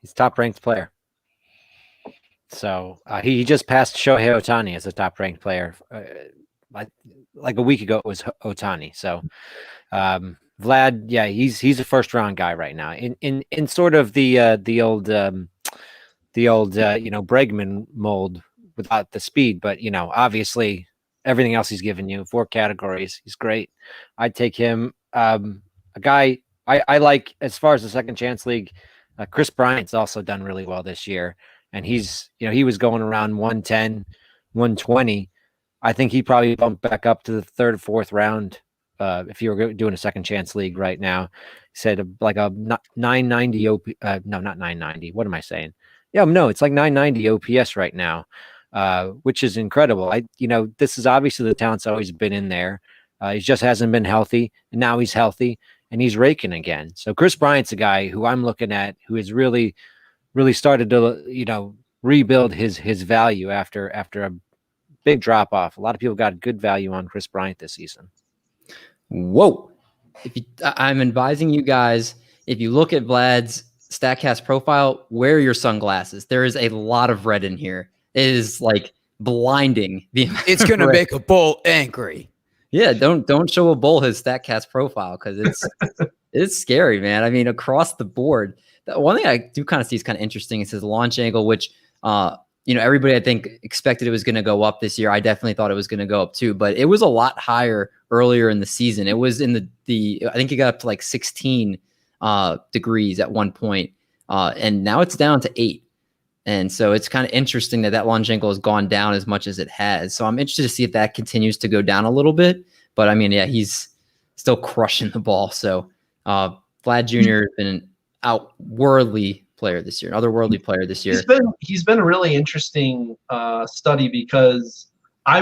He's top ranked player. So he just passed Shohei Ohtani as a top ranked player. Like a week ago, it was Ohtani. So Vlad, yeah, he's a first round guy right now. In sort of the old Bregman mold without the speed, but obviously everything else he's given you, 4 categories, he's great. I'd take him. A guy I like as far as the second chance league. Chris Bryant's also done really well this year, and he's he was going around 110, 120. I think he probably bumped back up to the 3rd or 4th round. If you were doing a second chance league right now, he said like a 990 OP. No, not 990. What am I saying? Yeah, no, it's like 990 OPS right now, which is incredible. This is obviously the talent's always been in there. He just hasn't been healthy, and now he's healthy and he's raking again. So Chris Bryant's a guy who I'm looking at who has really, really started to rebuild his value after a big drop off. A lot of people got good value on Chris Bryant this season. Whoa. I'm advising you guys, if you look at Vlad's StatCast profile, wear your sunglasses. There is a lot of red in here. It is like blinding. It's going to make a bull angry. Yeah, don't show a bull his StatCast profile because it's scary, man. I mean, across the board. The one thing I do kind of see is kind of interesting is his launch angle, which everybody I think expected it was going to go up this year. I definitely thought it was going to go up too, but it was a lot higher earlier in the season. It was in the I think it got up to like 16 degrees at one point, and now it's down to 8. And so it's kind of interesting that launch angle has gone down as much as it has. So I'm interested to see if that continues to go down a little bit. But I mean, yeah, he's still crushing the ball. So Vlad Jr. has been an otherworldly player this year. He's been a really interesting study because I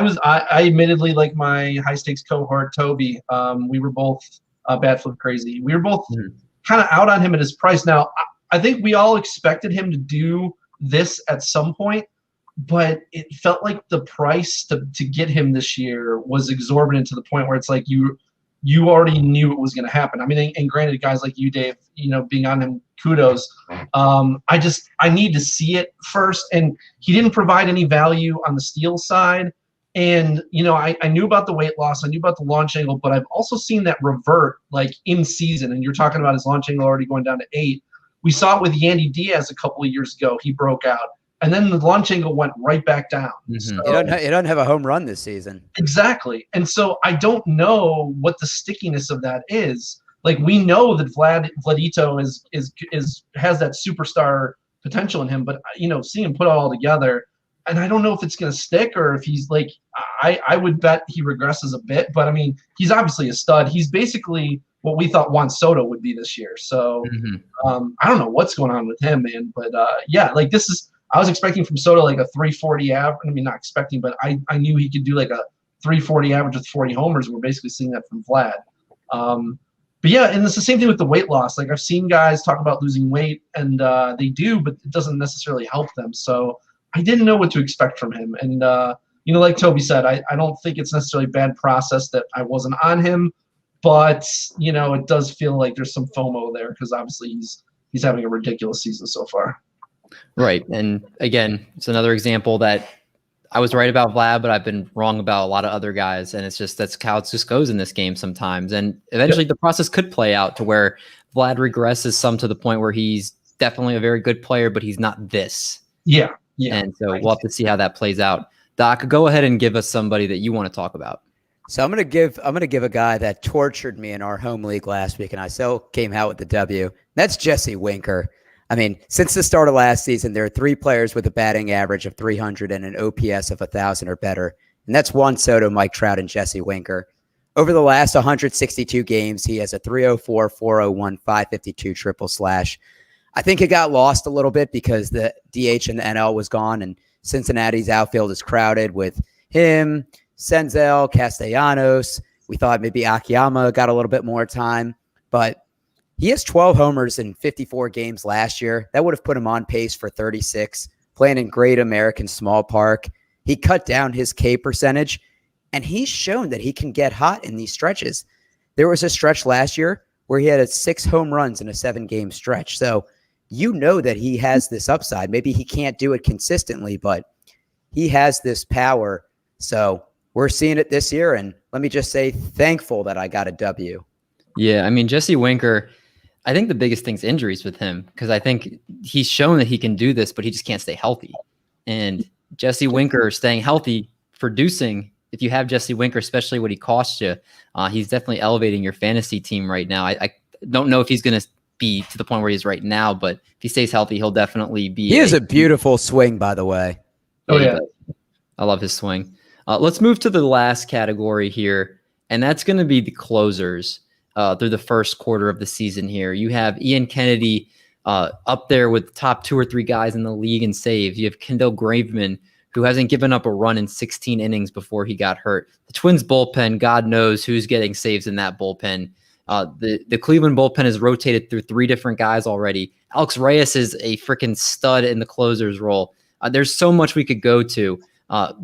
admittedly, like my high stakes cohort Toby, we were both bat flip crazy. We were both kind of out on him at his price. Now I think we all expected him to do this at some point, but it felt like the price to get him this year was exorbitant to the point where it's like you already knew it was going to happen. I mean, and granted, guys like you, Dave, being on him, kudos. I need to see it first, and he didn't provide any value on the steal side. And I knew about the weight loss, I knew about the launch angle, but I've also seen that revert like in season. And you're talking about his launch angle already going down to 8. We saw it with Yandy Diaz a couple of years ago. He broke out, and then the launch angle went right back down. So, he doesn't have a home run this season. Exactly. And so I don't know what the stickiness of that is. Like, we know that Vladito has that superstar potential in him, but seeing him put it all together, and I don't know if it's going to stick or if he's like, I would bet he regresses a bit, but I mean, he's obviously a stud. He's basically what we thought Juan Soto would be this year. So I don't know what's going on with him, man. But like I was expecting from Soto like a 340 average. I mean, not expecting, but I knew he could do like a 340 average with 40 homers. We're basically seeing that from Vlad. But yeah, and it's the same thing with the weight loss. Like, I've seen guys talk about losing weight, and they do, but it doesn't necessarily help them. So I didn't know what to expect from him. And like Toby said, I don't think it's necessarily a bad process that I wasn't on him. But, it does feel like there's some FOMO there because obviously he's having a ridiculous season so far. Right. And again, it's another example that I was right about Vlad, but I've been wrong about a lot of other guys. And that's how it just goes in this game sometimes. And eventually the process could play out to where Vlad regresses some to the point where he's definitely a very good player, but he's not this. Yeah. And so we'll have to see how that plays out. Doc, go ahead and give us somebody that you want to talk about. So I'm gonna give a guy that tortured me in our home league last week, and I still came out with the W. That's Jesse Winker. I mean, since the start of last season, there are 3 players with a batting average of 300 and an OPS of 1,000 or better, and that's Juan Soto, Mike Trout, and Jesse Winker. Over the last 162 games, he has a 304, 401, 552 triple slash. I think it got lost a little bit because the DH in the NL was gone, and Cincinnati's outfield is crowded with him, Senzel, Castellanos. We thought maybe Akiyama got a little bit more time, but he has 12 homers in 54 games last year. That would have put him on pace for 36, playing in Great American Small Park. He cut down his K percentage, and he's shown that he can get hot in these stretches. There was a stretch last year where he had 6 home runs in a 7-game stretch. So that he has this upside. Maybe he can't do it consistently, but he has this power. So we're seeing it this year, and let me just say thankful that I got a W. Yeah, I mean, Jesse Winker, I think the biggest thing's injuries with him because I think he's shown that he can do this, but he just can't stay healthy. And Jesse Winker staying healthy, producing, if you have Jesse Winker, especially what he costs you, he's definitely elevating your fantasy team right now. I don't know if he's going to be to the point where he is right now, but if he stays healthy, he'll definitely be. He has a beautiful swing, by the way. Oh, yeah. I love his swing. Let's move to the last category here, and that's going to be the closers through the first quarter of the season here. You have Ian Kennedy up there with the top 2 or 3 guys in the league in saves. You have Kendall Graveman, who hasn't given up a run in 16 innings before he got hurt. The Twins bullpen, God knows who's getting saves in that bullpen. The Cleveland bullpen has rotated through 3 different guys already. Alex Reyes is a freaking stud in the closer's role. There's so much we could go to.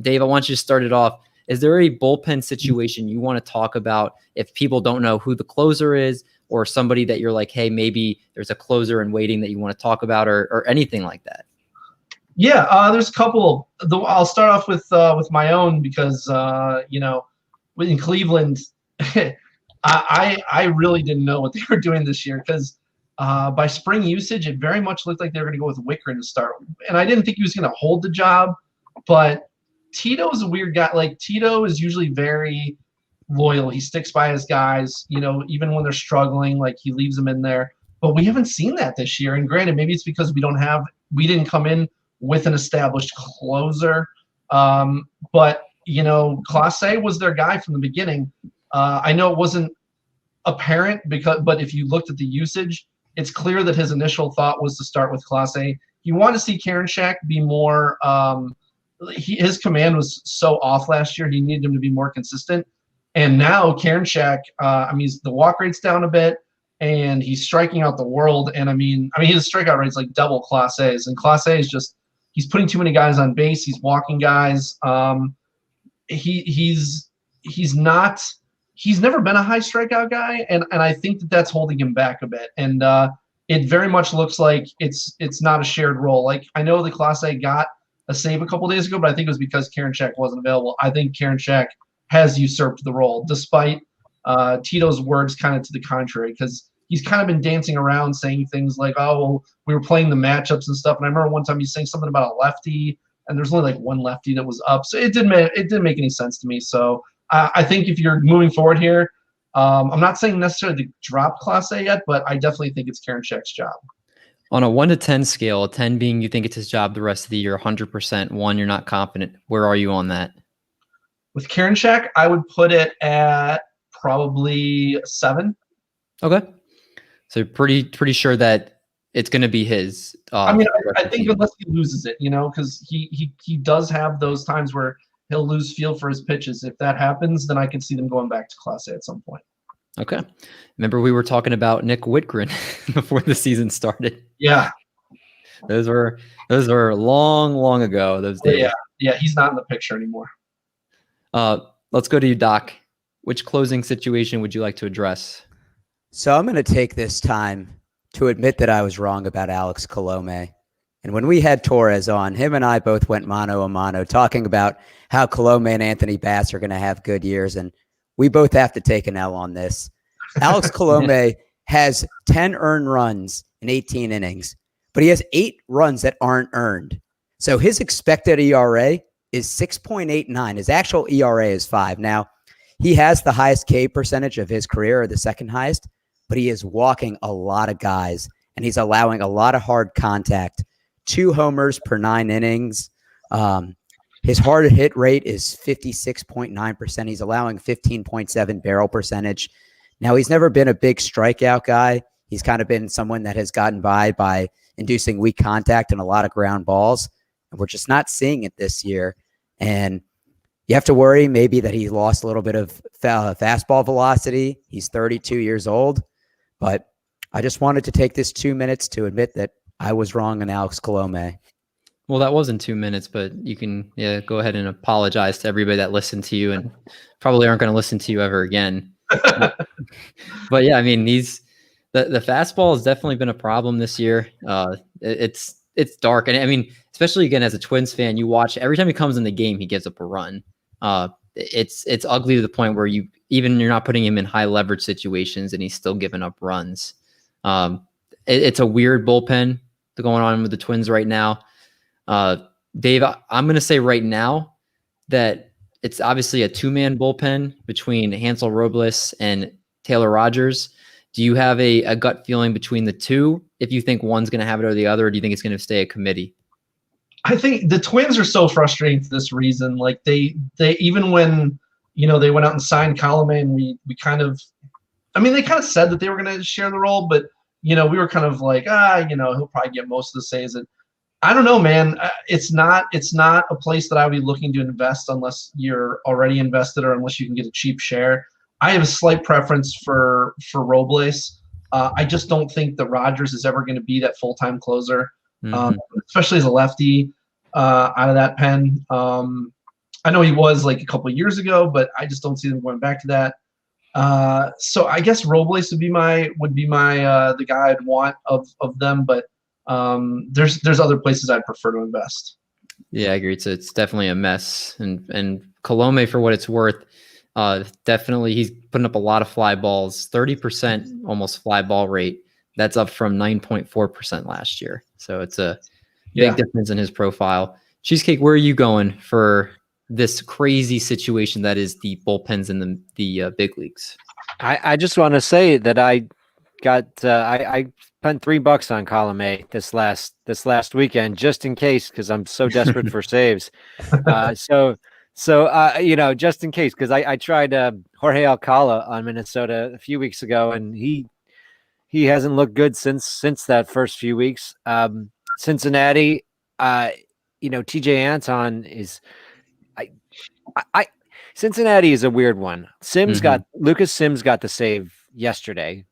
Dave, I want you to start it off. Is there a bullpen situation you want to talk about if people don't know who the closer is, or somebody that you're like, hey, maybe there's a closer in waiting that you want to talk about, or anything like that? Yeah, there's a couple. I'll start off with my own because in Cleveland, I really didn't know what they were doing this year because by spring usage, it very much looked like they were going to go with Wickren to start. And I didn't think he was going to hold the job, but Tito's a weird guy. Like, Tito is usually very loyal. He sticks by his guys, even when they're struggling, like he leaves them in there. But we haven't seen that this year. And granted, maybe it's because we didn't come in with an established closer. But, Clase was their guy from the beginning. I know it wasn't apparent but if you looked at the usage, it's clear that his initial thought was to start with Clase. He wanted to see Karinchak be more his command was so off last year. He needed him to be more consistent. And now Karinchak, the walk rate's down a bit, and he's striking out the world. And his strikeout rate's like double Clase's. And Clase is just he's putting too many guys on base. He's walking guys. He's never been a high strikeout guy, and I think that's holding him back a bit. And it very much looks like it's not a shared role. Like, I know the Clase got a save a couple days ago, but I think it was because Karinchak wasn't available. I think Karinchak has usurped the role, despite Tito's words kind of to the contrary, because he's kind of been dancing around saying things like, oh, well, we were playing the matchups and stuff. And I remember one time he's saying something about a lefty, and there's only like one lefty that was up. So it didn't make any sense to me. So I think if you're moving forward here, I'm not saying necessarily to drop Clase yet, but I definitely think it's Karinchak's job. On a 1 to 10 scale, 10 being you think it's his job the rest of the year, 100%, 1 you're not confident. Where are you on that? With Karinchak, I would put it at probably 7. Okay. So you're pretty sure that it's going to be his. I think unless he loses it, because he does have those times where he'll lose feel for his pitches. If that happens, then I can see them going back to Clase at some point. Okay. Remember we were talking about Nick Whitgren before the season started. Yeah. Those were long ago, those days. Yeah, he's not in the picture anymore. Let's go to you, Doc. Which closing situation would you like to address? So I'm going to take this time to admit that I was wrong about Alex Colombe. And when we had Torres on, him and I both went mano a mano talking about how Colombe and Anthony Bass are going to have good years. And we both have to take an L on this. Alex Colombe has 10 earned runs in 18 innings, but he has 8 runs that aren't earned. So his expected ERA is 6.89. His actual ERA is 5. Now, he has the highest K percentage of his career, or the second highest, but he is walking a lot of guys, and he's allowing a lot of hard contact. 2 homers per 9 innings. His hard hit rate is 56.9%. He's allowing 15.7 barrel percentage. Now, he's never been a big strikeout guy. He's kind of been someone that has gotten by inducing weak contact and a lot of ground balls. And we're just not seeing it this year. And you have to worry maybe that he lost a little bit of fastball velocity. He's 32 years old. But I just wanted to take this 2 minutes to admit that I was wrong on Alex Colombe. Well, that wasn't 2 minutes, but you can go ahead and apologize to everybody that listened to you and probably aren't going to listen to you ever again. But yeah, he's the fastball has definitely been a problem this year. It's dark, and especially again as a Twins fan, you watch every time he comes in the game, he gives up a run. It's ugly to the point where you're not putting him in high leverage situations, and he's still giving up runs. It's a weird bullpen going on with the Twins right now. Dave, I'm going to say right now that it's obviously a 2-man bullpen between Hansel Robles and Taylor Rogers. Do you have a gut feeling between the two? If you think one's going to have it or the other, or do you think it's going to stay a committee? I think the Twins are so frustrating for this reason. Like they even when, they went out and signed Colombe, and we kind of, they kind of said that they were going to share the role, but we were kind of like, he'll probably get most of the saves. And I don't know, man. It's not a place that I would be looking to invest unless you're already invested or unless you can get a cheap share. I have a slight preference for Robles. I just don't think that Rogers is ever going to be that full-time closer, especially as a lefty out of that pen. I know he was like a couple of years ago, but I just don't see them going back to that. So I guess Robles would be my the guy I'd want of them, but there's other places I'd prefer to invest. Yeah, I agree. It's definitely a mess. And Colombe, for what it's worth, Definitely, he's putting up a lot of fly balls, 30% almost fly ball rate. That's up from 9.4% last year. So it's a big difference in his profile. Cheesecake, where are you going for this crazy situation that is the bullpens in the big leagues? I just want to say that I spent $3 on Colombe this last weekend just in case, because I'm so desperate for saves. So just in case, because I tried Jorge Alcala on Minnesota a few weeks ago, and he hasn't looked good since that first few weeks. Cincinnati, TJ Anton is Cincinnati is a weird one. Lucas Sims got the save yesterday.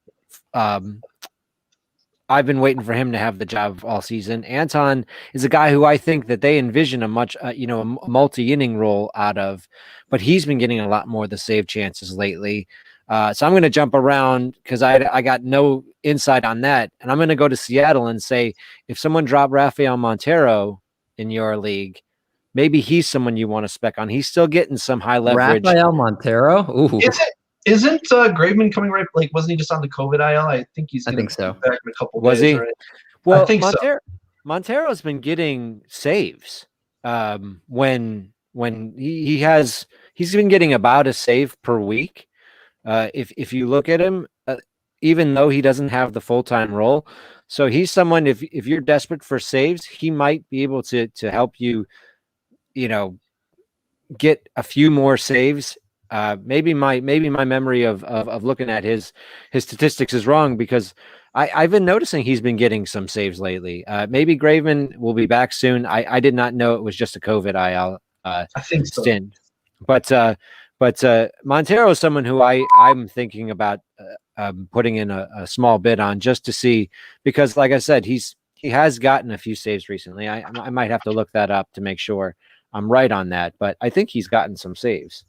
I've been waiting for him to have the job all season. Anton is a guy who I think that they envision a multi-inning role out of, but he's been getting a lot more of the save chances lately. So I'm going to jump around because I got no insight on that. And I'm going to go to Seattle and say, if someone dropped Rafael Montero in your league, maybe he's someone you want to spec on. He's still getting some high leverage. Rafael Montero? Ooh. Isn't Graveman coming right? Like, wasn't he just on the COVID IL? I think he's. I think so. Back in a couple was days, he? Right? Well, I think so. Montero's been getting saves. When he's been getting about a save per week. If you look at him, even though he doesn't have the full-time role, so he's someone. If you're desperate for saves, he might be able to help you. Get a few more saves. Maybe my memory of looking at his statistics is wrong, because I've been noticing he's been getting some saves lately. Maybe Graveman will be back soon. I did not know it was just a COVID IL I think so. stint. But Montero is someone who I'm thinking about putting in a small bid on, just to see, because like I said, he has gotten a few saves recently. I might have to look that up to make sure I'm right on that, but I think he's gotten some saves.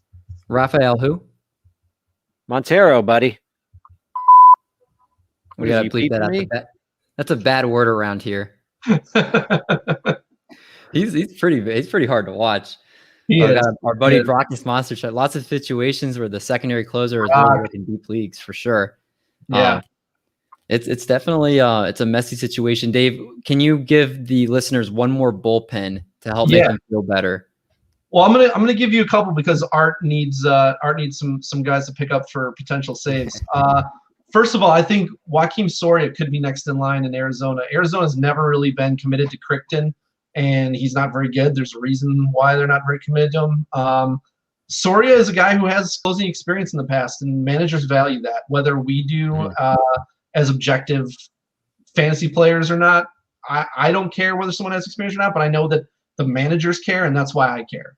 Rafael who? Montero, buddy. We gotta bleep that out. That's a bad word around here. He's pretty hard to watch. Our buddy Brock's Monster Shot. Lots of situations where the secondary closer is really working deep leagues for sure. Yeah. It's definitely it's a messy situation. Dave, can you give the listeners one more bullpen to help make them feel better? Well, I'm gonna give you a couple, because Art needs some guys to pick up for potential saves. First of all, I think Joaquin Soria could be next in line in Arizona. Arizona's never really been committed to Crichton, and he's not very good. There's a reason why they're not very committed to him. Soria is a guy who has closing experience in the past, and managers value that, whether we do as objective fantasy players or not. I don't care whether someone has experience or not, but I know that the managers care, and that's why I care.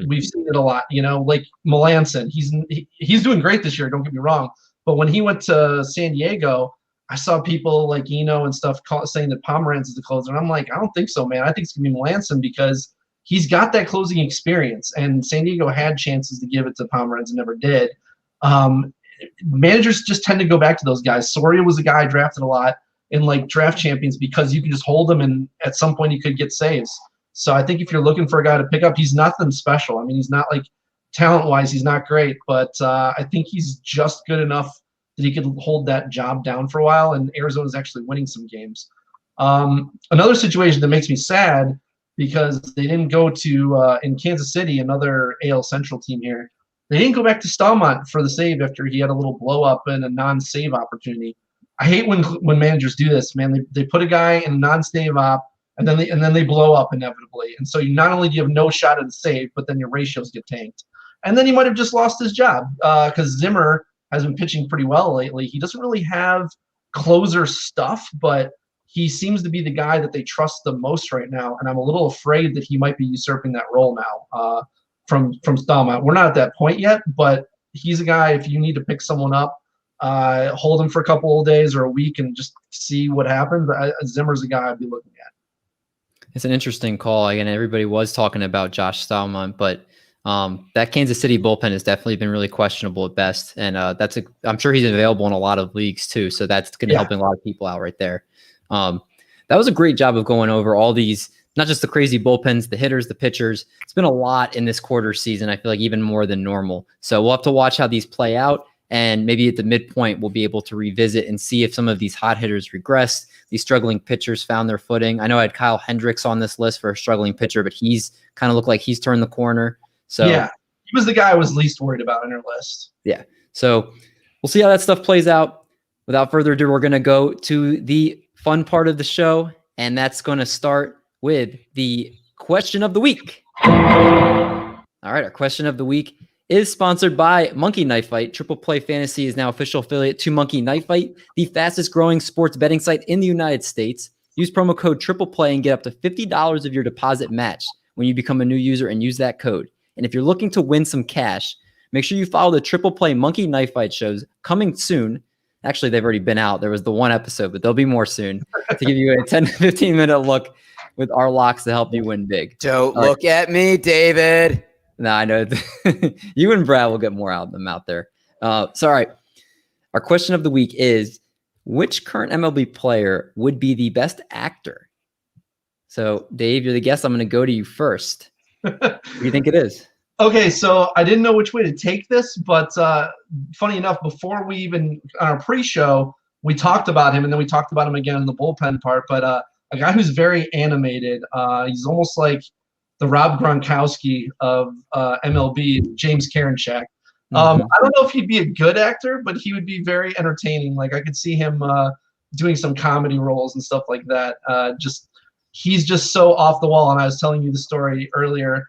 We've seen it a lot, like Melanson. He's doing great this year, don't get me wrong. But when he went to San Diego, I saw people like Eno and stuff saying that Pomeranz is the closer. And I'm like, I don't think so, man. I think it's going to be Melanson, because he's got that closing experience. And San Diego had chances to give it to Pomeranz and never did. Managers just tend to go back to those guys. Soria was a guy I drafted a lot in like draft champions, because you can just hold him, and at some point he could get saves. So I think if you're looking for a guy to pick up, he's nothing special. I mean, he's not like talent-wise, he's not great, but I think he's just good enough that he could hold that job down for a while, and Arizona's actually winning some games. Another situation that makes me sad, because they didn't go to in Kansas City, another AL Central team here, they didn't go back to Stallmont for the save after he had a little blow-up and a non-save opportunity. I hate when managers do this, man. They put a guy in a non-save op, and then they blow up inevitably. And so you not only do you have no shot at the save, but then your ratios get tanked. And then he might have just lost his job, because Zimmer has been pitching pretty well lately. He doesn't really have closer stuff, but he seems to be the guy that they trust the most right now. And I'm a little afraid that he might be usurping that role now from Stallmont. We're not at that point yet, but he's a guy, if you need to pick someone up, hold him for a couple of days or a week and just see what happens. Zimmer's a guy I'd be looking at. It's an interesting call. Again, everybody was talking about Josh Stallmont, but that Kansas City bullpen has definitely been really questionable at best. And I'm sure he's available in a lot of leagues too. So that's going to help a lot of people out right there. That was a great job of going over all these not just the crazy bullpens, the hitters, the pitchers. It's been a lot in this quarter season. I feel like even more than normal. So we'll have to watch how these play out. And maybe at the midpoint, we'll be able to revisit and see if some of these hot hitters regressed. These struggling pitchers found their footing. I know I had Kyle Hendricks on this list for a struggling pitcher, but he's kind of looked like he's turned the corner. So yeah, he was the guy I was least worried about on our list. Yeah. So we'll see how that stuff plays out. Without further ado, we're going to go to the fun part of the show, and that's going to start with the question of the week. All right, our question of the week is sponsored by Monkey Knife Fight. Triple Play Fantasy is now official affiliate to Monkey Knife Fight, the fastest growing sports betting site in the United States. Use promo code Triple Play and get up to $50 of your deposit matched when you become a new user and use that code. And if you're looking to win some cash, make sure you follow the Triple Play Monkey Knife Fight shows coming soon. Actually, they've already been out. There was the one episode, but there'll be more soon to give you a 10 to 15 minute look with our locks to help you win big. Don't look at me, David. No, I know. You and Brad will get more out of them out there. All right. Our question of the week is, which current MLB player would be the best actor? So, Dave, you're the guest. I'm going to go to you first. Who do you think it is? Okay, so I didn't know which way to take this, but funny enough, before we even, on our pre-show, we talked about him, and then we talked about him again in the bullpen part, but a guy who's very animated. He's almost like the Rob Gronkowski of MLB, James Karinchak. I don't know if he'd be a good actor, but he would be very entertaining. Like, I could see him doing some comedy roles and stuff like that. He's just so off the wall, and I was telling you the story earlier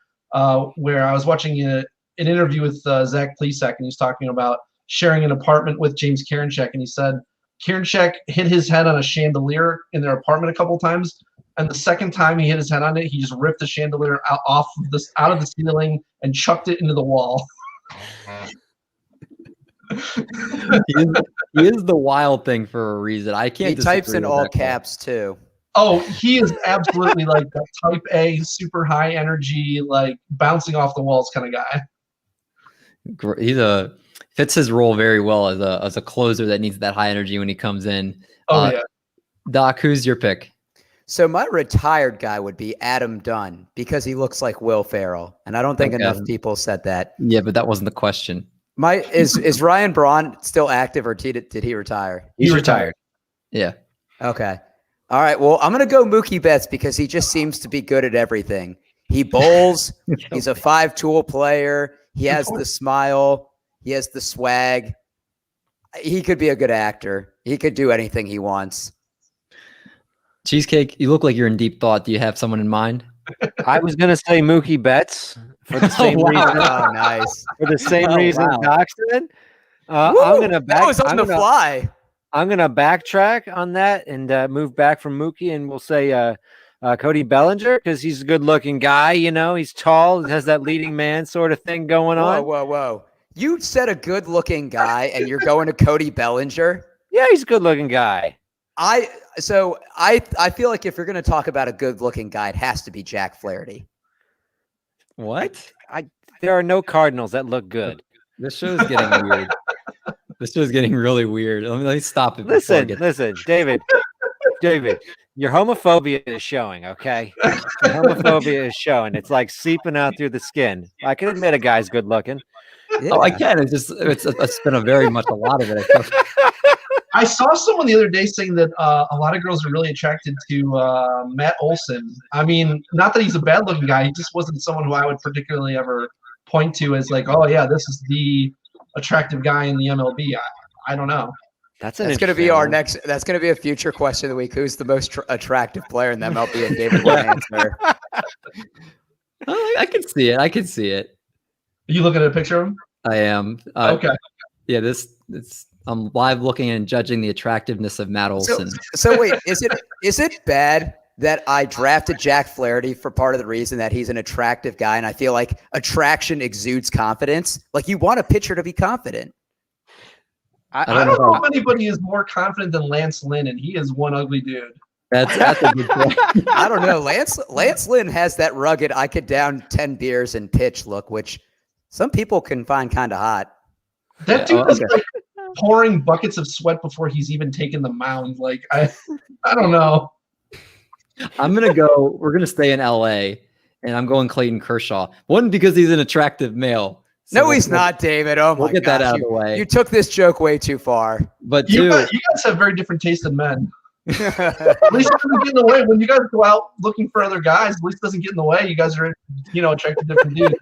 where I was watching an interview with Zach Plesac, and he was talking about sharing an apartment with James Karinchak, and he said Karinchak hit his head on a chandelier in their apartment a couple times, and the second time he hit his head on it, he just ripped the chandelier out of the ceiling and chucked it into the wall. He is the wild thing for a reason. I can't. He types in all caps too. Oh, he is absolutely like that type A, super high energy, like bouncing off the walls kind of guy. He's fits his role very well as a closer that needs that high energy when he comes in. Oh yeah. Doc, who's your pick? So my retired guy would be Adam Dunn because he looks like Will Ferrell, and I don't think enough people said that. Yeah, but that wasn't the question. Is Ryan Braun still active, or did he retire? He's retired. Yeah. Okay. All right. Well, I'm going to go Mookie Betts because he just seems to be good at everything. He bowls. He's a 5-tool player. He has the smile. He has the swag. He could be a good actor. He could do anything he wants. Cheesecake, you look like you're in deep thought. Do you have someone in mind? I was going to say Mookie Betts for the same reason. Oh, nice. For the same reason Doc said. I'm going to back. That was on the fly. I'm going to backtrack on that and move back from Mookie, and we'll say Cody Bellinger because he's a good-looking guy. You know, he's tall, has that leading man sort of thing going on. Whoa. You said a good-looking guy, and you're going to Cody Bellinger? Yeah, he's a good-looking guy. I feel like if you're going to talk about a good-looking guy, it has to be Jack Flaherty. What? There are no Cardinals that look good. This show's getting weird. This show's getting really weird. Let me stop it. Listen, David, your homophobia is showing, okay? Your homophobia is showing. It's like seeping out through the skin. I can admit a guy's good looking. Yeah. Oh, I can. It's been a lot of it. I saw someone the other day saying that a lot of girls are really attracted to Matt Olson. I mean, not that he's a bad-looking guy. He just wasn't someone who I would particularly ever point to as like, oh, yeah, this is the attractive guy in the MLB. I don't know. That's going to be our next. That's going to be a future question of the week. Who's the most attractive player in the MLB? And David will answer. I can see it. Are you looking at a picture of him? I am. Okay. Yeah, I'm live looking and judging the attractiveness of Matt Olson. So wait, is it bad that I drafted Jack Flaherty for part of the reason that he's an attractive guy, and I feel like attraction exudes confidence? Like, you want a pitcher to be confident. I don't know if anybody is more confident than Lance Lynn, and he is one ugly dude. That's a good point. I don't know. Lance Lynn has that rugged, I could down 10 beers and pitch look, which some people can find kind of hot. That dude is like pouring buckets of sweat before he's even taken the mound. Like, I don't know. We're gonna stay in LA, and I'm going Clayton Kershaw. One, because he's an attractive male. So No, he's not, David. Oh my we'll get that gosh. out of the way. You took this joke way too far. But You two, guys have very different taste in men. At least it doesn't get in the way. When you guys go out looking for other guys, at least it doesn't get in the way. You guys are, attracted to different dudes.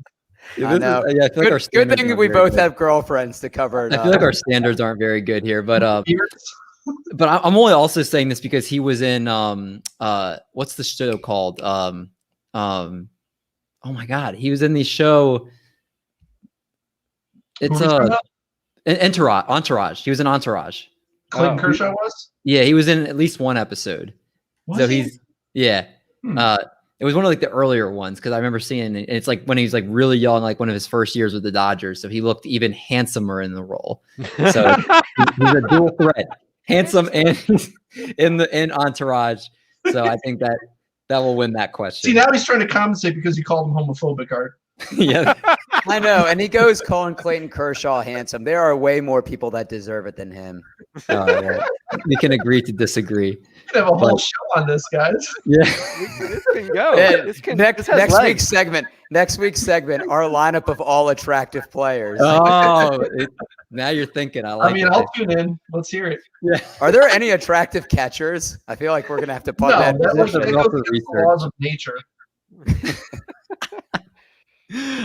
I know. I feel like our Good standards thing aren't we very both good. have girlfriends to cover it I up. feel like our standards aren't very good here, but I'm only also saying this because he was in what's the show called? Oh my god, he was in the show. It's Entourage. He was in Entourage. Clayton Kershaw was? Yeah, he was in at least one episode. Was So he? he's it was one of like the earlier ones because I remember seeing it. It's like when he was like really young, like one of his first years with the Dodgers. So he looked even handsomer in the role. So he's a dual threat, handsome and in Entourage. So I think that will win that question. See, now he's trying to compensate because you called him homophobic, Art. Yeah, I know. And he goes calling Clayton Kershaw handsome. There are way more people that deserve it than him. yeah. We can agree to disagree. We can have a whole show on this, guys. Yeah. This can go. Yeah, This can, next this has legs. week's segment. Next week's segment. Our lineup of all attractive players. Oh, now you're thinking. I mean, I'll tune in. Let's hear it. Yeah. Are there any attractive catchers? I feel like we're gonna have to put No, that that position. goes Rougher against the research. laws of nature.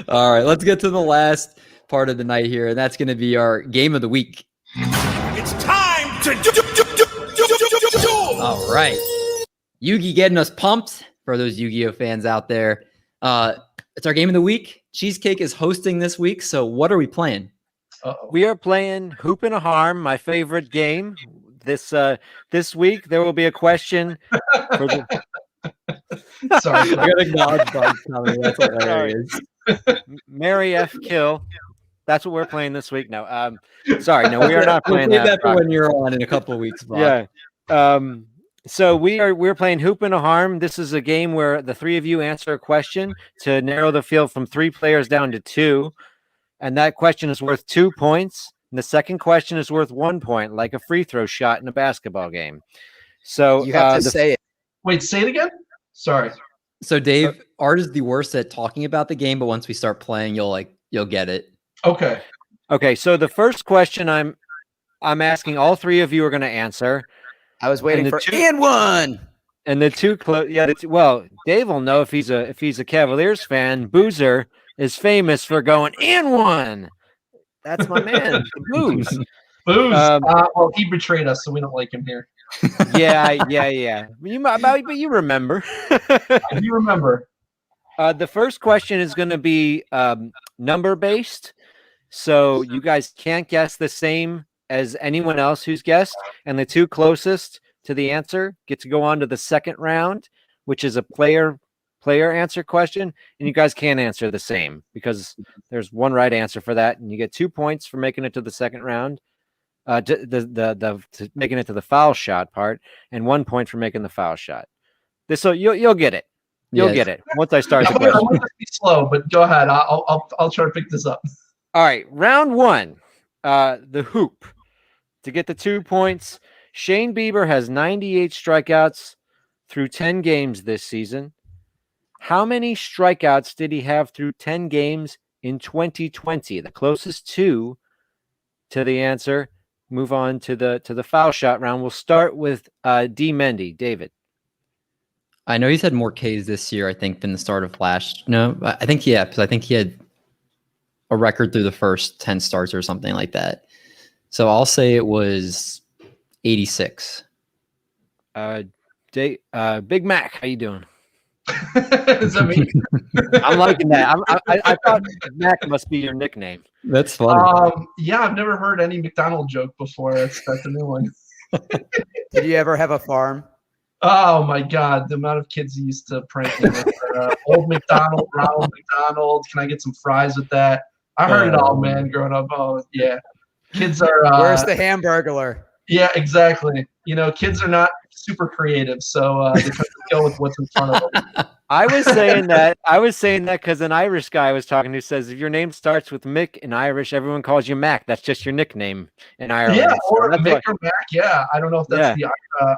All right, let's get to the last part of the night here, and that's going to be our game of the week. It's time to do. All right, Yugi getting us pumped for those Yu-Gi-Oh fans out there. It's our game of the week. Cheesecake is hosting this week, so what are we playing? Uh-oh. We are playing Hoop and a Harm, my favorite game. This week there will be a question for the Sorry. I gotta acknowledge Bob's coming. That's hilarious. Mary F. Kill. That's what we're playing this week. No, sorry, no, we are not We'll playing save that. for when you're on in a couple of weeks, Bob. Yeah. So we're playing Hoop and a Harm. This is a game where the three of you answer a question to narrow the field from 3 players down to 2, and that question is worth 2 points. And the second question is worth 1 point, like a free throw shot in a basketball game. So You have to say it. Wait, say it again? Sorry. So Dave, Art is the worst at talking about the game, but once we start playing, you'll get it. Okay. Okay, so the first question I'm asking, all 3 of you are going to answer. I was waiting for two- and one. And the two well, Dave will know if he's a Cavaliers fan. Boozer is famous for going and one. That's my man, Booze. Booze. Well, he betrayed us, so we don't like him here. Yeah. But you remember. You remember. The first question is going to be number based, so you guys can't guess the same as anyone else who's guessed, and the 2 closest to the answer get to go on to the second round, which is a player answer question, and you guys can't answer the same because there's one right answer for that, and you get 2 points for making it to the second round, to making it to the foul shot part, and 1 point for making the foul shot. So you'll get it. You'll get it once I start the I question. want to be slow, but go ahead. I'll try to pick this up. All right, round 1, the hoop. To get the 2 points, Shane Bieber has 98 strikeouts through 10 games this season. How many strikeouts did he have through 10 games in 2020? The closest 2 to the answer. Move on to the foul shot round. We'll start with D. Mendy. David. I know he's had more Ks this year, I think, than the start of last. No, I think because I think he had a record through the first 10 starts or something like that. So I'll say it was 86. Big Mac, how you doing? Is that me? I'm liking that. I thought Mac must be your nickname. That's funny. Yeah, I've never heard any McDonald joke before. That's a new one. Did you ever have a farm? Oh my God, the amount of kids he used to prank me with old McDonald, Ronald McDonald. Can I get some fries with that? I heard it all, man, growing up. Oh yeah, kids are. Where's the Hamburglar? Yeah, exactly. You know, kids are not super creative, so they try to go with what's in front of them. I was saying that because an Irish guy I was talking to says if your name starts with Mick in Irish, everyone calls you Mac. That's just your nickname in Ireland. Yeah, So or that's Mick why- or Mac. Yeah, I don't know if that's the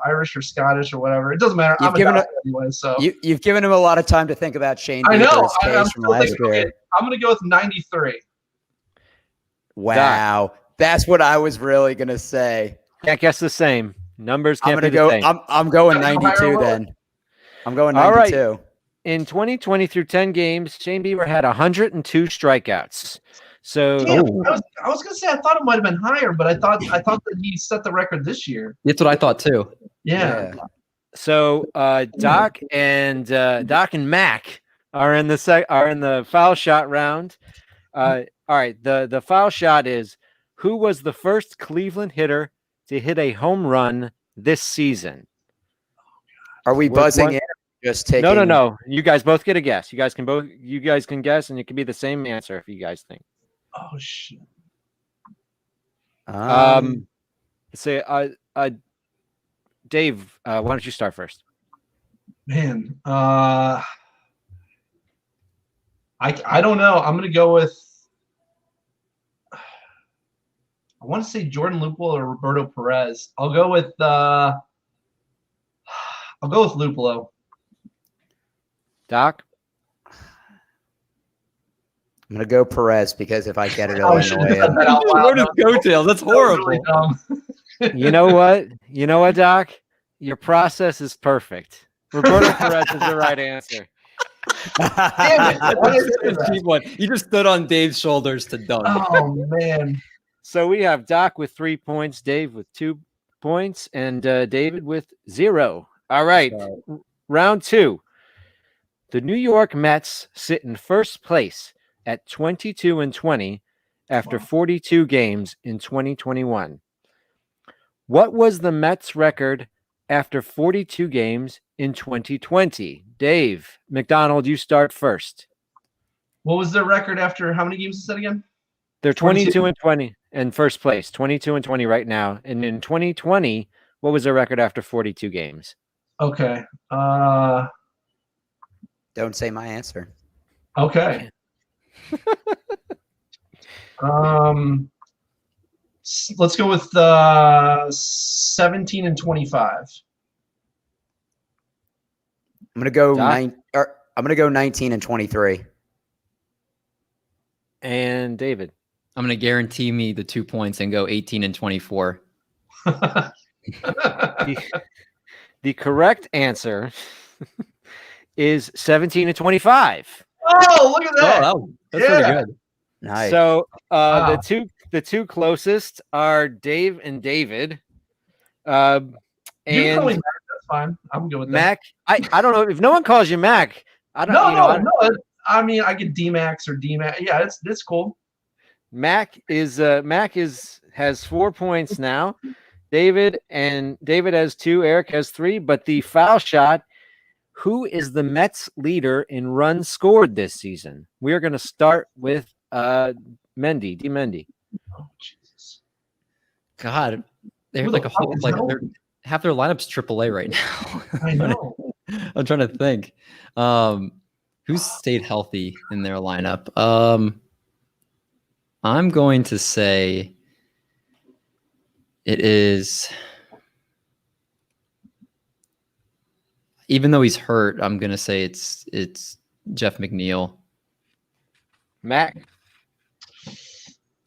Irish or Scottish or whatever. It doesn't matter. I'm a doctor anyway, so You've given him a lot of time to think about Shane I know. Bieber's case I'm from still last thinking. year. Okay, I'm gonna go with 93. Wow, that's what I was really gonna say. Can't guess the same. Numbers I'm can't gonna be go. the same. I'm going Gotta go 92 higher or lower? then. I'm going All right. 92. In 2020 through 10 games, Shane Bieber had 102 strikeouts. So Damn, I was gonna say I thought it might have been higher, but I thought that he set the record this year. That's what I thought too. Yeah. So Doc and Mac are in the foul shot round. All right, the foul shot is who was the first Cleveland hitter to hit a home run this season? Are we Which buzzing one? in? Or just taking. No. You guys both get a guess. You guys can guess, and it can be the same answer if you guys think. Oh shit. Say Dave, why don't you start first? Man, I don't know. I'm gonna go with. I want to say Jordan Lupolo or Roberto Perez. I'll go with Lupolo. Doc? I'm gonna go Perez because if I get it, Oh, it'll I should have annoy said him. that out loud. Rode his coattails. That's That was horrible. really dumb. You know what? You know what, Doc? Your process is perfect. Roberto Perez is the right answer. Damn it. Why did I say That's a that? cheap one. You just stood on Dave's shoulders to dunk. Oh man. So we have Doc with 3 points, Dave with 2 points, and David with 0. All right. Round 2. The New York Mets sit in first place at 22-20 after 42 games in 2021. What was the Mets record after 42 games in 2020? Dave, McDonald, you start first. What was their record after how many games is that again? They're 22. 22-20 in first place, 22-20 right now. And in 2020, what was their record after 42 games? Okay. Don't say my answer. Okay. Let's go with 17-25. I'm gonna go Doc? I'm gonna go 19-23. And David. I'm going to guarantee me the 2 points and go 18-24. The correct answer is 17-25. Oh, look at that. That's Yeah. pretty good. Nice. So Wow. the two closest are Dave and David. You can call me And Mac, that's fine. I'm good with that. Mac, I don't know if no one calls you Mac. I don't No. I mean, I get D-Max or D-Max. Yeah, it's cool. Mac has 4 points now. David has 2, Eric has 3, but the foul shot, who is the Mets leader in runs scored this season? We are going to start with Mendy. Oh, Jesus. God, they have Who like the a whole, fuck is like that? half their lineups AAA right now. I know. I'm trying to think. Who's stayed healthy in their lineup? I'm going to say it is. Even though he's hurt, I'm going to say it's Jeff McNeil. Mac,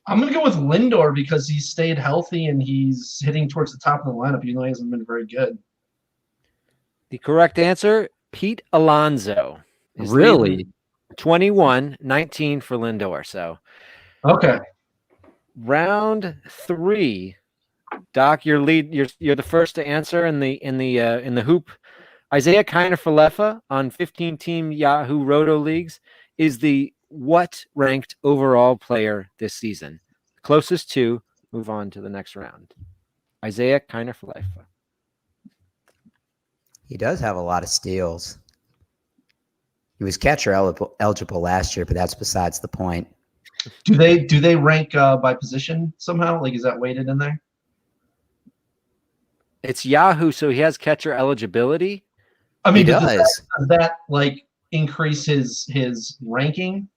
I'm going to go with Lindor because he's stayed healthy and he's hitting towards the top of the lineup, even though he hasn't been very good. the correct answer, Pete Alonso. is Really? leading 21-19 for Lindor. So Okay. round 3, Doc, you're the first to answer in the hoop. Isaiah Kiner-Falefa on 15-team Yahoo Roto leagues is the what ranked overall player this season? Closest to move on to the next round. Isaiah Kiner-Falefa. He does have a lot of steals. He was catcher eligible last year, but that's besides the point. Do they rank by position somehow? Like, is that weighted in there? It's Yahoo, so he has catcher eligibility. I mean, He does does. that like increase his ranking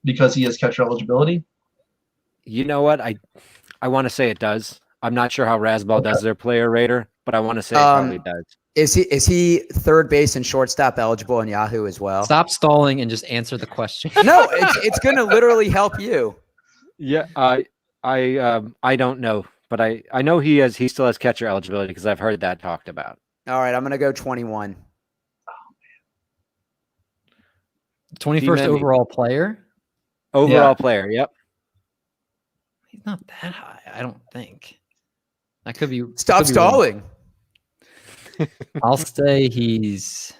because he has catcher eligibility? You know what? I want to say it does. I'm not sure how Rasball does their player rater, but I want to say it probably does. Is he third base and shortstop eligible in Yahoo as well? Stop stalling and just answer the question. No, it's going to literally help you. Yeah, I don't know, but I know he still has catcher eligibility because I've heard that talked about. All right, I'm going to go 21. 21st T-Mendy. overall player. Overall player, yep. He's not that high, I don't think. That could be. Stop could be wrong. stalling. I'll say he's.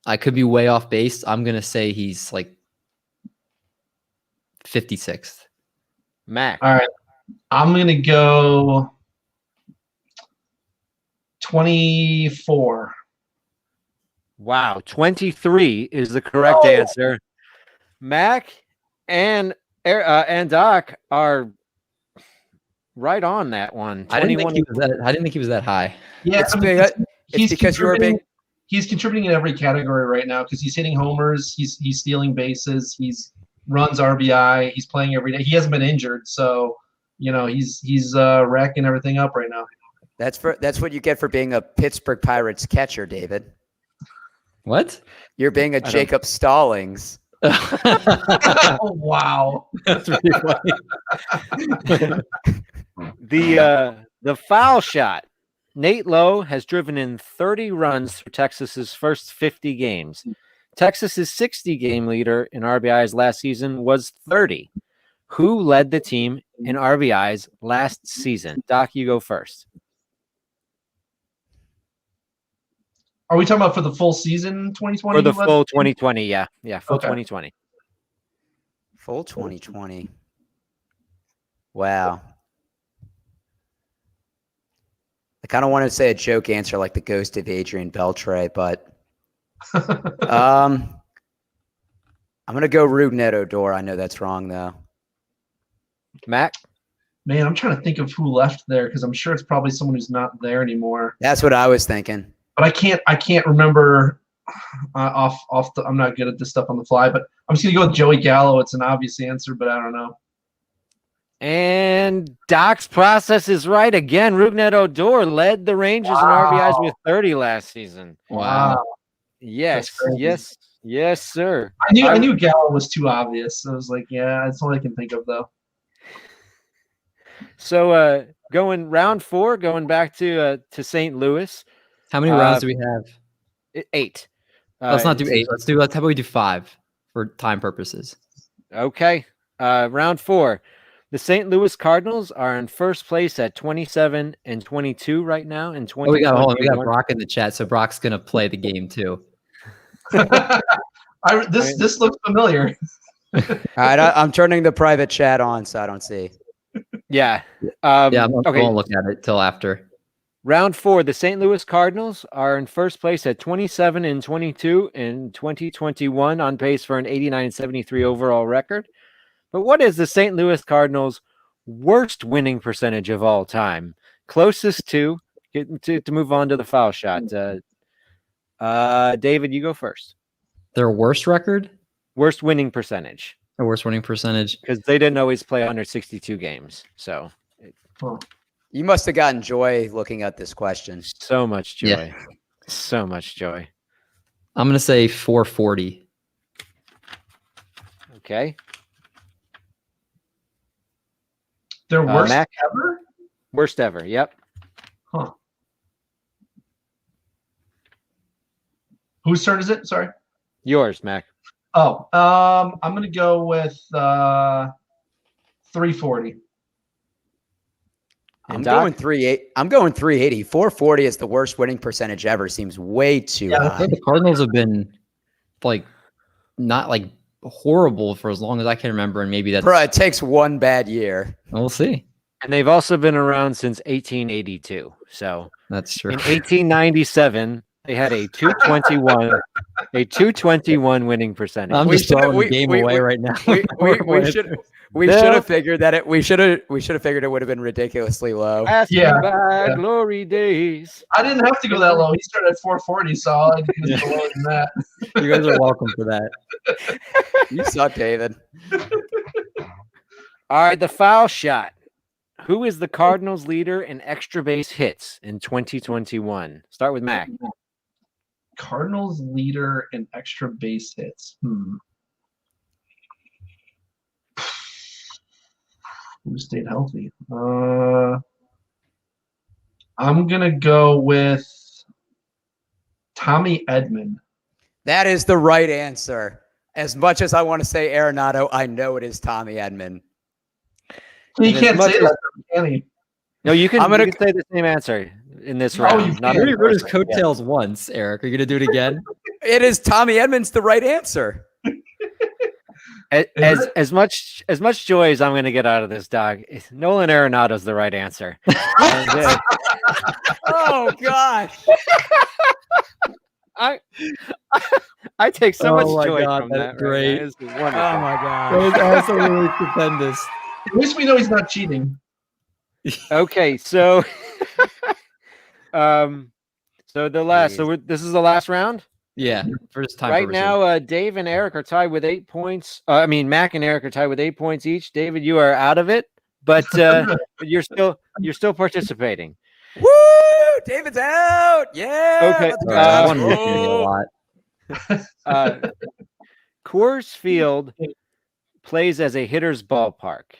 I could be way off base. I'm gonna say he's like 56th. Mac. All right, I'm gonna go 24. Wow, 23 is the correct answer. Mac and Doc are right on that one. I didn't 21. think he was that high. Yeah, It's I mean, big- It's because you're a big. He's contributing in every category right now because he's hitting homers, he's stealing bases, he's runs RBI, he's playing every day. He hasn't been injured, so he's racking everything up right now. That's what you get for being a Pittsburgh Pirates catcher, David. What? You're being a Jacob Stallings. Oh, wow. That's really funny. The foul shot. Nate Lowe has driven in 30 runs for Texas's first 50 games. Texas's 60-game leader in RBIs last season was 30. Who led the team in RBIs last season? Doc, you go first. Are we talking about for the full season 2020? For the full 2020, yeah. Full Okay. 2020. Full 2020. Wow. I kind of want to say a joke answer like the ghost of Adrian Beltre, but I'm going to go Rougned Odor. I know that's wrong, though. Mac? Man, I'm trying to think of who left there because I'm sure it's probably someone who's not there anymore. That's what I was thinking. But I can't remember I'm not good at this stuff on the fly, but I'm just gonna go with Joey Gallo. It's an obvious answer, but I don't know. And Doc's process is right again. Rougned Odor led the Rangers in RBIs with 30 last season. Wow. Yes, That's crazy. yes, sir. I knew Gallo was too obvious. I was like, yeah, that's all I can think of though. So going round 4, going back to St. Louis. How many rounds do we have? 8. Let's not do 8. How about we do 5 for time purposes? Okay. Round 4. The St. Louis Cardinals are in first place at 27 and 22 right now. In 20, We got Brock in the chat, so Brock's gonna play the game too. This looks familiar. All right, I'm turning the private chat on so I don't see. Yeah. I'm okay. won't look at it till after. Round 4, the St. Louis Cardinals are in first place at 27 and 22 in 2021, on pace for an 89-73 overall record. But what is the St. Louis Cardinals' worst winning percentage of all time? Closest to move on to the foul shot. David, you go first. Their worst record? Worst winning percentage. Their worst winning percentage. Because they didn't always play under 62 games. So You must have gotten joy looking at this question. so much joy. Yeah. So much joy. I'm gonna say 440. Okay. Their worst Mac? ever? Worst ever. Yep. Huh. Whose turn is it? Sorry. Yours, Mac. Oh, I'm gonna go with 340. I'm Doc? going 380. 440 is the worst winning percentage ever. Seems way too high. The Cardinals have been like not like horrible for as long as I can remember, and maybe that's Bro, it takes one bad year. we'll see. And they've also been around since 1882. So That's true. in 1897, They had a 221 winning percentage. I'm just throwing the game away right now. We should have figured that it. We should have figured it would have been ridiculously low. Back glory days. I didn't have to go that low. He started at 440, so all I did was go lower than that. You guys are welcome for that. You suck, David. All right, the foul shot. Who is the Cardinals leader in extra base hits in 2021? Start with Mac. Cardinals leader in extra base hits. Who stayed healthy? I'm gonna go with Tommy Edman. That is the right answer. As much as I want to say Arenado, I know it is Tommy Edman. He can't say that, can he? No, you can. You can say the same answer in this round. You already wrote his coattails once, Eric. Are you gonna do it again? It is Tommy Edman's the right answer. As much joy as I'm going to get out of this, dog, Nolan Arenado's the right answer. Oh gosh, I take so much joy God, from that. Great. Right? oh my god, That was absolutely stupendous. At least we know he's not cheating. Okay, so the last. So this is the last round. Yeah, first time. Right now, Dave and Eric are tied with 8 points. Mac and Eric are tied with 8 points each. David, you are out of it, but you're still participating. Woo! David's out. Yeah. Okay. I wanted to hear a lot. Coors Field plays as a hitter's ballpark.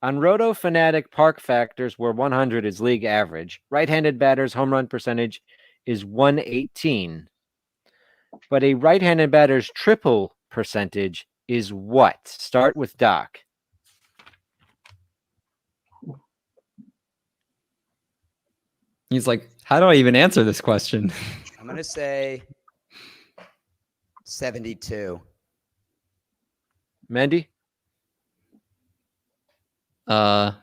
On Roto Fanatic, park factors where 100 is league average. Right-handed batters' home run percentage is 118. But a right-handed batter's triple percentage is what? Start with Doc. He's like, how do I even answer this question? I'm going to say 72. Mendy? I'll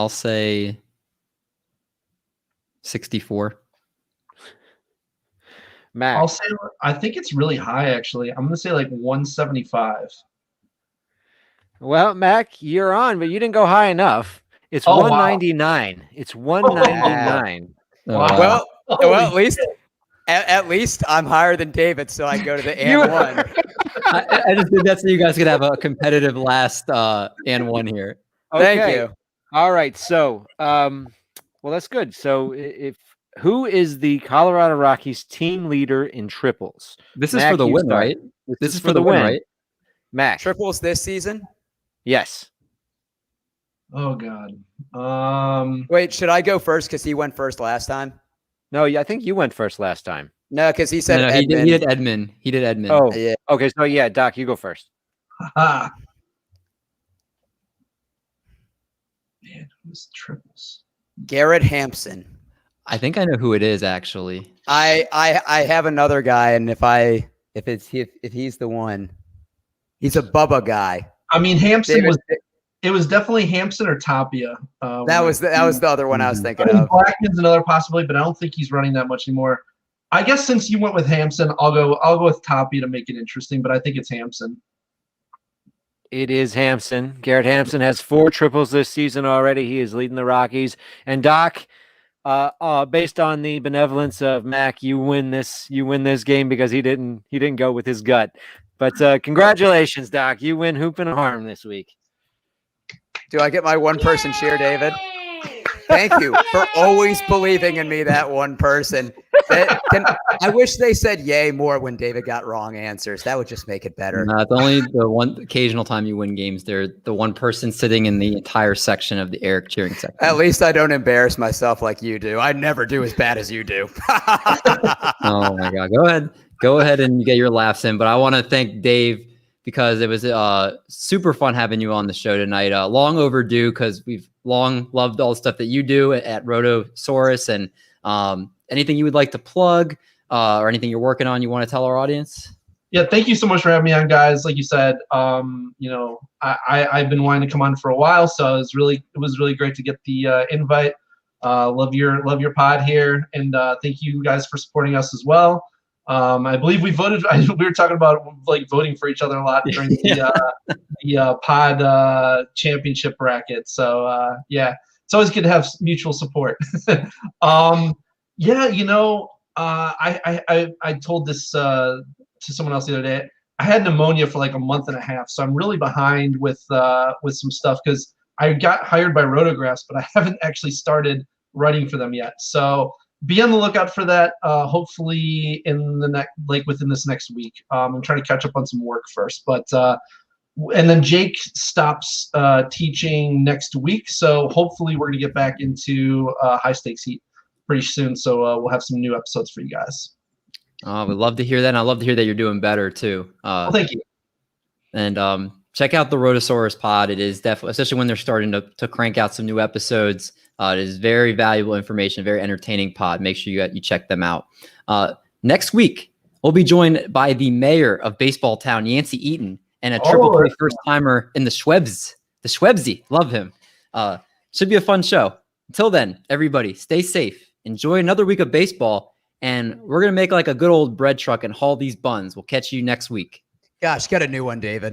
say 64. Mac. I'll say, I think it's really high, actually. I'm going to say like 175. Well, Mac, you're on, but you didn't go high enough. It's 199. Wow. It's 199. Wow. Well, at least I'm higher than David, so I go to the and one. I just think that's so you guys could have a competitive last and one here. Okay. Thank you. All right. So, well, that's good. So, who is the Colorado Rockies team leader in triples? This is for the win, right? This is for the win, right? Mac. Triples this season? Yes. Oh God. Wait, should I go first because he went first last time? No, I think you went first last time. No, because he said he did Edmund. He did Edmund. Oh, yeah. Okay. So yeah, Doc, you go first. Man, who's triples? Garrett Hampson. I think I know who it is actually. I have another guy, and if he's the one, he's a Bubba guy. I mean, Hampson David, it was definitely Hampson or Tapia. That was the other one I was thinking I mean, of. Blackman's another possibility, but I don't think he's running that much anymore. I guess since you went with Hampson, I'll go with Tapia to make it interesting, but I think it's Hampson. It is Hampson. Garrett Hampson has 4 triples this season already. He is leading the Rockies. And Doc, based on the benevolence of Mac, you win this game because he didn't go with his gut. But congratulations, Doc. You win Hoop and Harm this week. Do I get my one-person cheer, David? Thank you for always believing in me, that one person. I wish they said yay more when David got wrong answers. That would just make it better. No, it's only the one occasional time you win games. They're the one person sitting in the entire section of the Eric cheering section. At least I don't embarrass myself like you do. I never do as bad as you do. Oh, my God. Go ahead and get your laughs in. But I want to thank Dave because it was super fun having you on the show tonight. Long overdue because we've long loved all the stuff that you do at Rotosaurus. And anything you would like to plug or anything you're working on you want to tell our audience? Yeah, thank you so much for having me on, guys. Like you said, I've been wanting to come on for a while, so it was really great to get the invite. Love your pod here, and thank you guys for supporting us as well. I believe we voted. We were talking about like voting for each other a lot during the pod championship bracket. So yeah, it's always good to have mutual support. Yeah, I told this to someone else the other day. I had pneumonia for like a month and a half, so I'm really behind with some stuff because I got hired by Rotographs, but I haven't actually started writing for them yet. So be on the lookout for that. Hopefully within this next week. I'm trying to catch up on some work first, but and then Jake stops teaching next week, so hopefully we're gonna get back into high stakes heat pretty soon. So we'll have some new episodes for you guys. We'd love to hear that. And I love to hear that you're doing better too. Well, thank you. And check out the Rotosaurus pod. It is definitely, especially when they're starting to crank out some new episodes. It is very valuable information, very entertaining pod. Make sure you check them out. Next week, we'll be joined by the mayor of Baseball Town, Yancey Eaton, and a triple play first timer in the Schwebzy. Love him. Should be a fun show. Until then, everybody, stay safe. Enjoy another week of baseball. And we're going to make like a good old bread truck and haul these buns. We'll catch you next week. Gosh, got a new one, David.